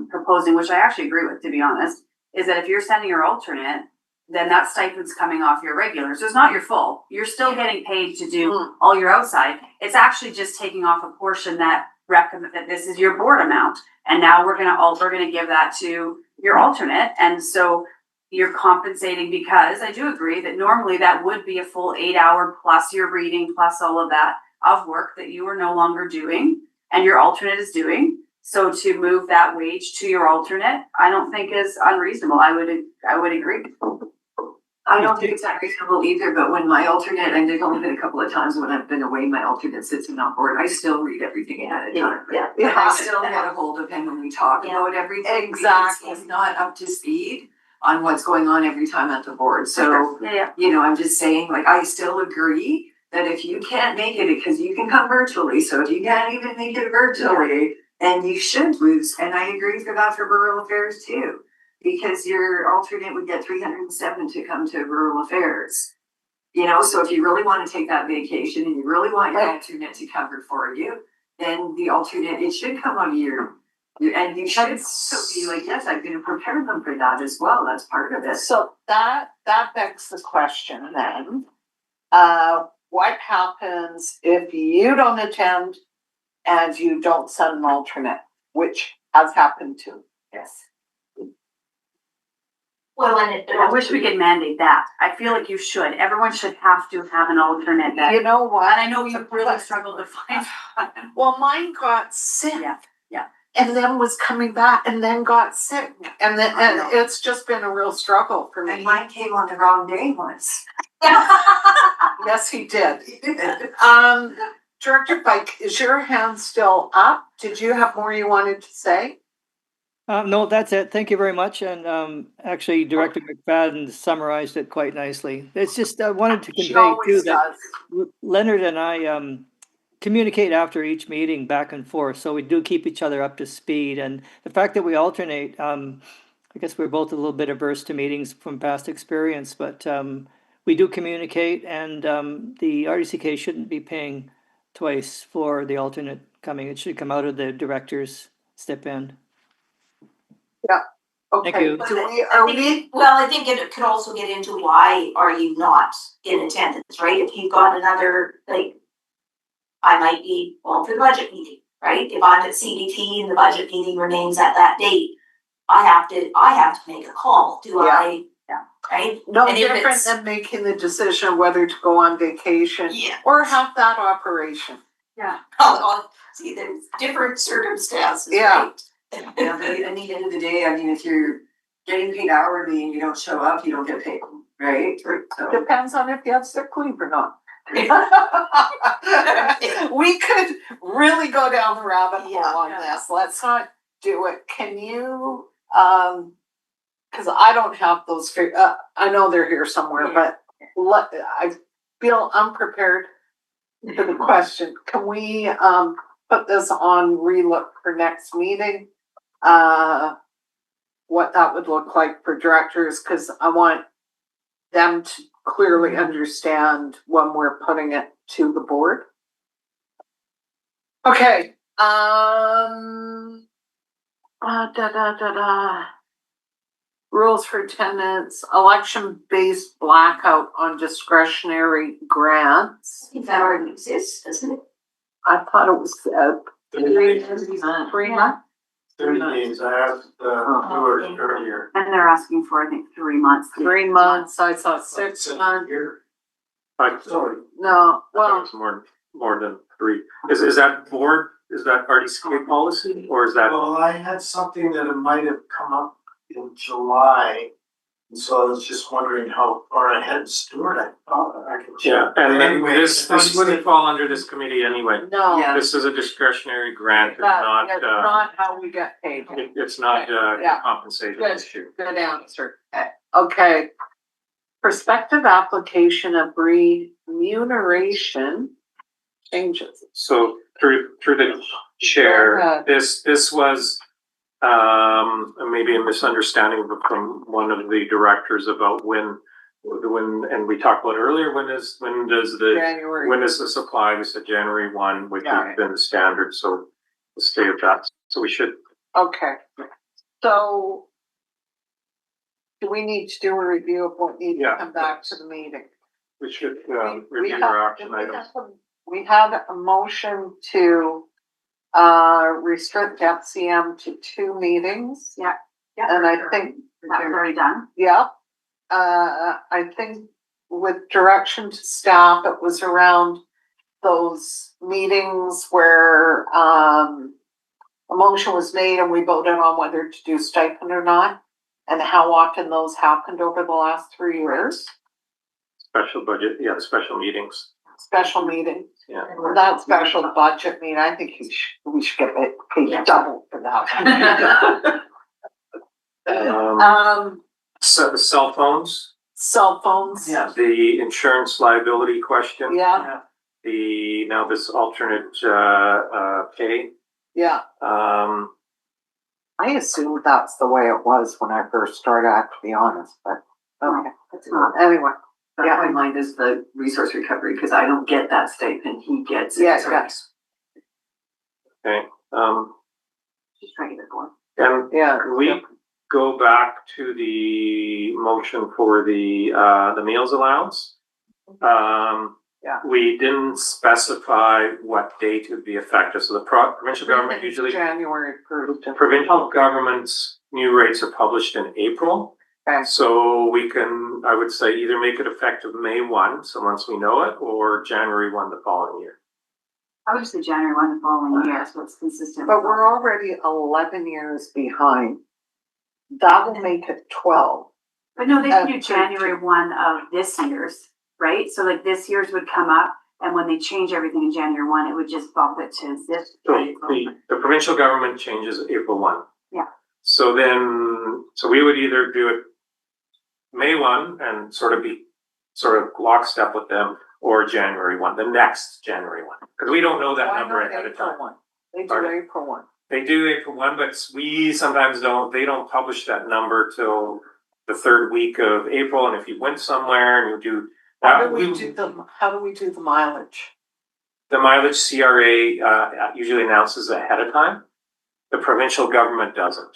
proposing, which I actually agree with, to be honest, is that if you're sending your alternate, then that stipend's coming off your regular. So it's not your full. You're still getting paid to do all your outside. It's actually just taking off a portion that recommend that this is your board amount, and now we're gonna give that to your alternate, and so you're compensating, because I do agree that normally that would be a full 8-hour plus your reading plus all of that of work that you are no longer doing and your alternate is doing. So to move that wage to your alternate, I don't think is unreasonable. I would agree. I don't think it's unreasonable either, but when my alternate, and there's only been a couple of times when I've been away, my alternate sits in on board, I still read everything ahead of time. Yeah. And I still get a hold of him when we talk Yeah. about everything. because Exactly. He's not up to speed on what's going on every time at the board, so, Yeah. you know, I'm just saying, like, I still agree that if you can't make it, because you can come virtually, so if you can't even make it virtually, then you should lose, and I agree for that for rural affairs too. Because your alternate would get 307 to come to rural affairs. You know, so if you really wanna take that vacation and you really want your alternate to cover for you, then the alternate, it should come on and you should also be like, yes, I'm gonna prepare them for that as well, that's part of it. So that begs the question then. What happens if you don't attend and you don't send an alternate, which has happened too? Yes. Well, and I wish we could mandate that. I feel like you should. Everyone should have to have an alternate that, You know what? and I know you really struggled to find one. Well, mine got sick. Yeah. And then was coming back and then got sick. And then, I know. and it's just been a real struggle for And me. mine came on the wrong day once. Yes, he did. Director Pike, is your hand still up? Did you have more you wanted to say? No, that's it. Thank you very much. And actually, Director McFadden summarized it quite nicely. It's just, I wanted to She convey always too that does. Leonard and I communicate after each meeting back and forth, so we do keep each other up to speed. And the fact that we alternate, I guess we're both a little bit averse to meetings from past experience, but we do communicate, and the RDCK shouldn't be paying twice for the alternate coming. It should come out of the director's stipend. Okay, you. I think it could also get into why are you not in attendance, right? If you've got another, like, I might be, well, for the budget meeting, right? If I'm at CBT and the budget meeting remains at that date, I have to make a call, right? no And if different it's- than making the decision whether to go on vacation Yeah. or have that operation. See, there's different circumstances, Yeah. right? Yeah, but at the end of the day, I mean, if you're getting paid hourly and you don't show up, you don't get paid, right? So. Depends on if you have sick leave or not. We could really go down the rabbit hole on this. Let's not do it. Can you, cause I don't have those I know they're here somewhere, but I feel unprepared for the question. Can we, put this on relook for next meeting? What that would look like for directors, cause I want them to clearly understand when we're putting it to the board. Okay, rules for attendance, election-based blackout on discretionary grants. I think that already exists, doesn't it? I thought it was, 3 months. 30 days, I asked, Stuart earlier. And they're asking for, I think, 3 months. 3 months, I saw 6 months. Sorry. No, Well, well, it's more than 3. Is that board, is that RDCK policy, or is that? Well, I had something that it might have come up in July, and so I was just wondering how far ahead Stuart, I thought I could check. Yeah, and then Anyway, this wouldn't fall under this committee anyway. no, Yeah. This is a discretionary grant, it's that's not, not how we get paid. it's not Yeah. compensation Good. issue. Good answer. Okay. Prospective application of remuneration changes. So through the Go chair, ahead. this was maybe a misunderstanding from one of the directors about when, and we talked about earlier, when does January. when does this apply? We said January 1, which Yeah. has been the standard, so we'll stay with that. So we should, Okay. So do we need to do a review of what needs to Yeah. come back to the meeting? we should We review have- our action items. We had a motion to restrict FCM to 2 meetings. Yeah. And I think, That was already done. yeah, I think with direction to staff, it was around those meetings where a motion was made and we voted on whether to do stipend or not. and how often those happened over the last 3 years. Special budget, yeah, the special meetings, Special meeting, yeah. that special budget meeting, I think we should get paid double for that. So the cell phones, Cell phones. Yeah. the insurance liability question. Yeah, Now this alternate, pay, yeah. I assumed that's the way it was when I first started, I have to be honest, but, okay. It's not. Anyway, That's why mine is the resource recovery, because I don't get that stipend, he gets it. Yeah, So yes. okay, Just regular one. and yeah. can we go back to the motion for the meals allowance? Yeah. We didn't specify what date would be effective, so the provincial government usually, January first. provincial government's new rates are published in April. Okay. So we can, I would say, either make it effective May 1, so once we know it, or January 1 the following year. I would just say January 1 the following year, so it's consistent. But we're already 11 years behind. That will make it 12. But no, they can do 13. January 1 of this year's, right? So like this year's would come up, and when they change everything in January 1, it would just bump it to this. So the provincial government changes April 1. Yeah. So then, so we would either do it May 1 and sort of lockstep with them, or January 1, the next January 1. Because we don't know that Why number not ahead of April time. 1? They do Pardon? April 1. They do April 1, but we sometimes they don't publish that number till the third week of April. And if you went somewhere and you do How that, do we do the mileage? the mileage CRA usually announces ahead of time. The provincial government doesn't.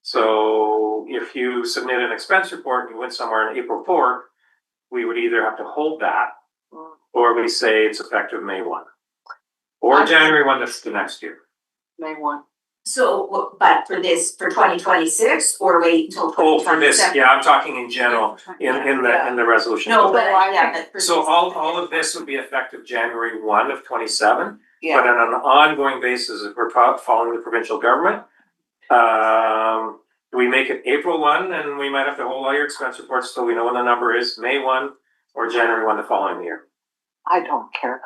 So if you submit an expense report and you went somewhere on April 4th, we would either have to hold that, or we say it's effective May 1. Or January 1, that's the next year. May 1. So, but for 2026, or wait until Oh, for this, 2027? yeah, I'm talking in general, in the resolution. No, but So I yeah, think- but for So this- all of this would be effective January 1 of 27, but Yeah, on an ongoing basis, if we're following the provincial government, we make it April 1, and we might have to hold all your expense reports till we know when the number is, May 1 or January 1 the following year. I don't care.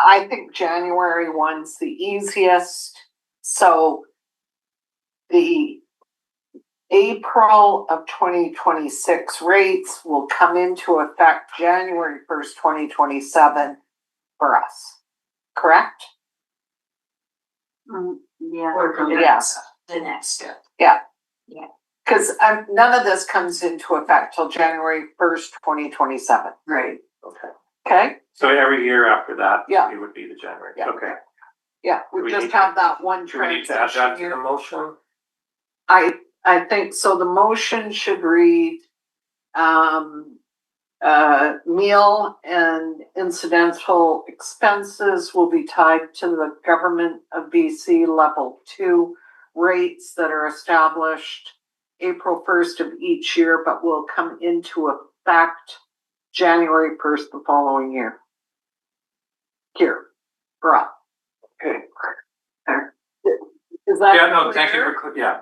I think January 1's the easiest. So the April of 2026 rates will come into effect January 1st, 2027 for us, correct? Yeah. Or for the Yes. next step. Because none of this comes into effect till January 1st, 2027, Right. Okay. okay? So every year after that, Yeah. it would be the January. Yeah. Okay. Yeah, Do we we just need have that one Do we need to add transition that to year. the motion? I think so. The motion should read, meal and incidental expenses will be tied to the government of BC level 2 rates that are established April 1st of each year, but will come into effect January 1st the following year. Here, bruh. Okay. Is that Yeah, no, thank you clear? for, yeah,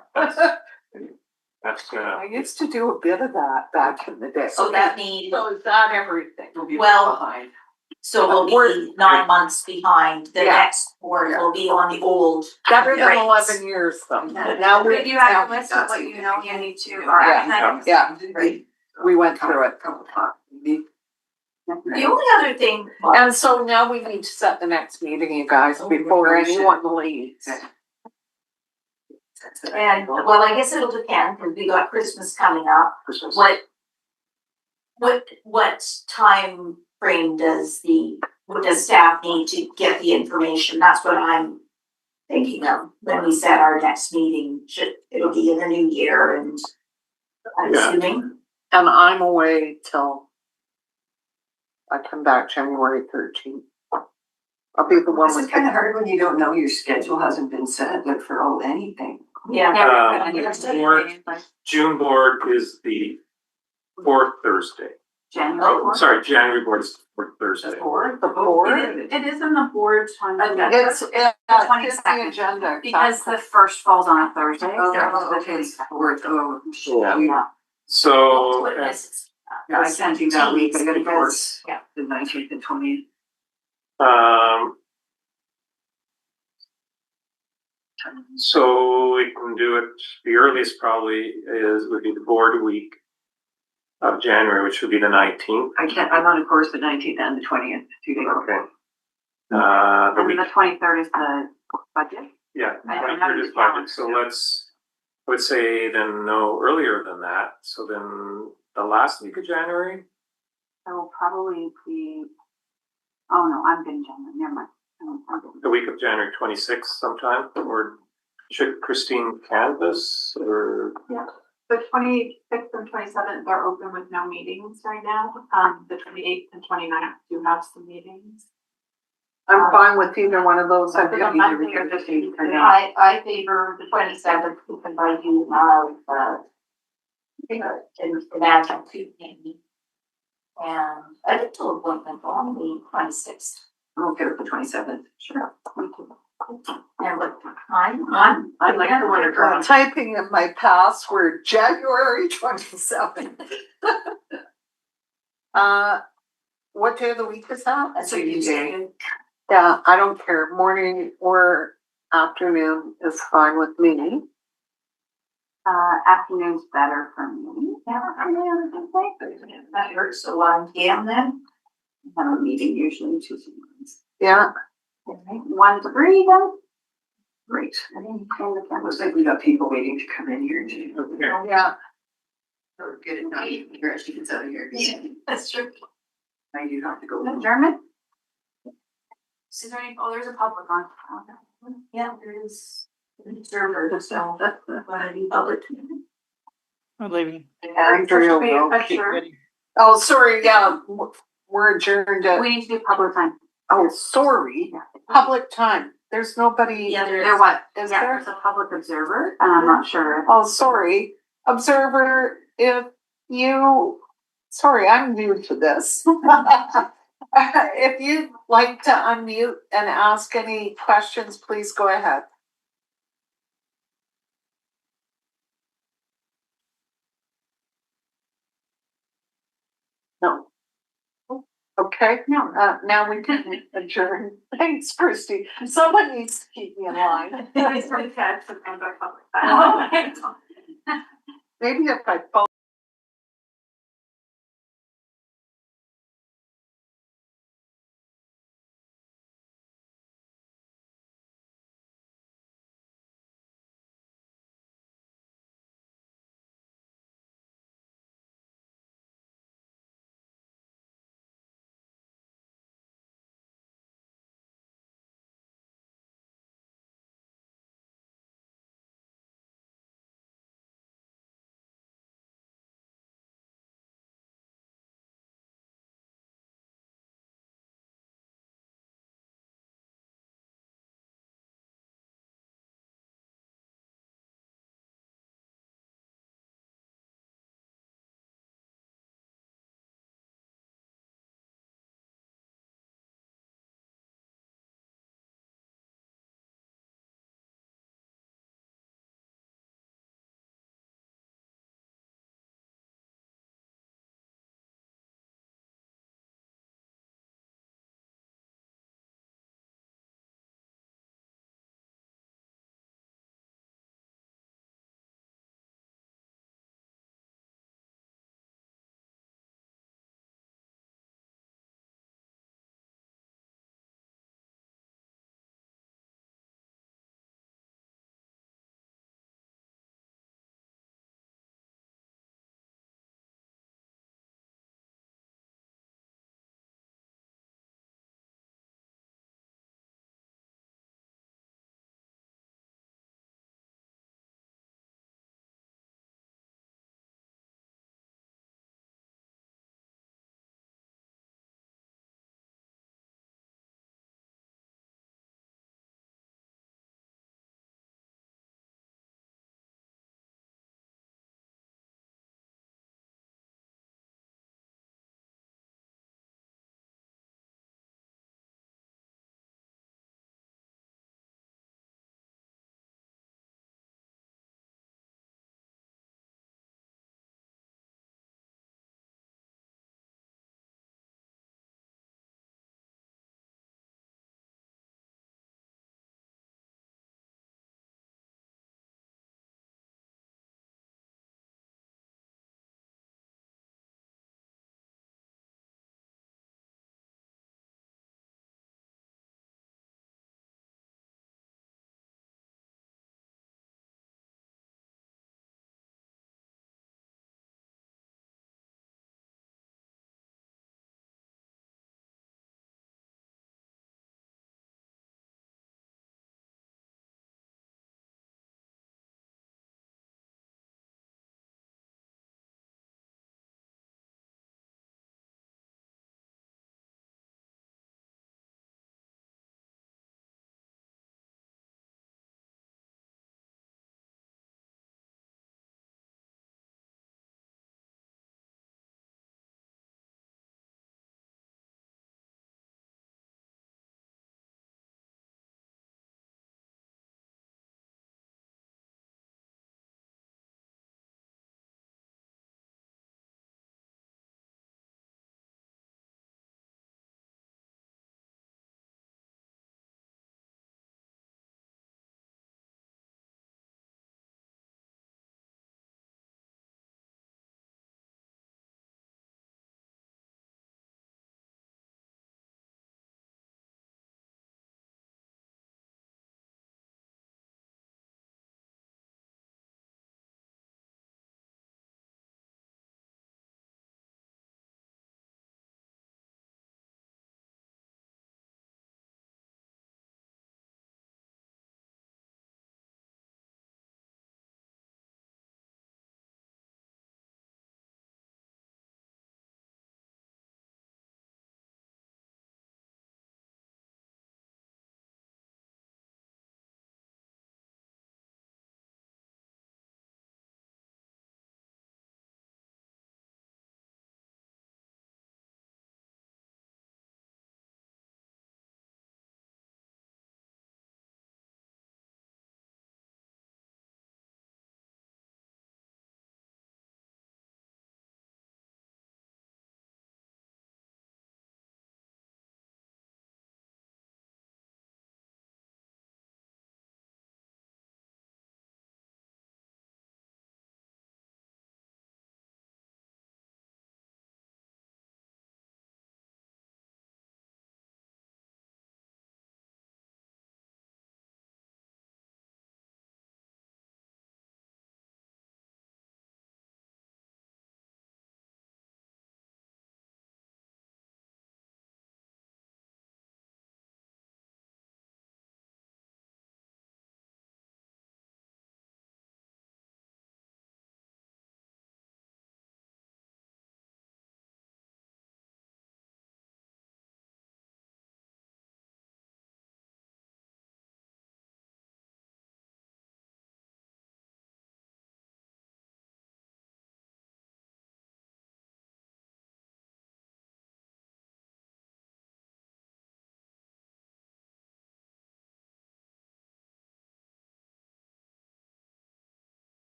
that's, I used to do a bit of that back in the day. So that means, So is that everything? well, Behind. so we'll be 9 months behind, the Yeah. next board will be on the old. Better than rates. 11 years though. Now But you have a list of That's what a you good know idea. you need to, or action items. Yeah, Right. we went through it. The only other thing, And so now we need to set the next meeting, you guys, before anyone leaves. and, well, I guess it'll depend, because we got Christmas coming up. What time frame does staff need to get the information? That's what I'm thinking of when we set our next meeting. It'll be in the new year, and I'm Yeah. assuming. And I'm away till I come back January 13th. I'll be the one This is with kind of hard when you don't know your schedule hasn't been set, like for anything. Yeah. June board is the fourth Thursday. January. Oh, Sorry, January board is for Thursday. The board. It is in the board time. It's in the 22nd. agenda. Because the first falls on a Thursday. Oh, okay, board, oh, Yeah. Yeah. So, What it is. yeah, I can't do that week, I gotta go work Because, yeah. the 19th and 20th. so we can do it, the earliest probably would be the board week of January, which would be the 19th. I can't, I'm on a course the 19th and the 20th, 2 days. Okay. The And then week, the 23rd is the budget. yeah, I don't 23rd have is the budget, so calendar. I would say then no earlier than that, so then the last week of January. That will probably be, oh no, I'm getting January, never mind. I'm getting- The week of January 26th sometime, or should Christine canvass, or? The 26th and 27th are open with no meetings right now. The 28th and 29th do have some meetings. I'm fine with either one of those. I'm Yeah. either week or the 15th or not. I favor the 27th, because I do have, an imagine maybe. And a little appointment on the 26th. I'm okay with the 27th. Sure. And what time? I like the one I'm across. typing in my password, January 27th. What day of the week is that? That's a Tuesday. Yeah, I don't care, morning or afternoon is fine with me. Afternoon's better for me. Yeah, that hurts. So 1 p.m. then? I have a meeting usually Tuesday mornings. Yeah, 1 to 3 then? Great. I didn't call the camera. Looks like we got people waiting to come in here too. Okay. yeah. We're good at not even here as she gets out of here. That's true. I do have to go. Adjournment? Is there any, oh, there's a public on. Yeah, there is an observer, so want to be public. I'm leaving. Andrea will keep getting- Oh, sorry, yeah, we're adjourned at, We need to do public time. oh, sorry, public time. There's nobody, Yeah, there There is. what? is Yeah, there? there's a public observer, and I'm not sure. Oh, sorry, observer, if you, sorry, I'm new to this. If you'd like to unmute and ask any questions, please go ahead. No. Okay, now we can adjourn. Thanks, Christy. Someone needs to keep me in line. It's from Ted to come back public. Oh, Maybe if I phone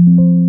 you.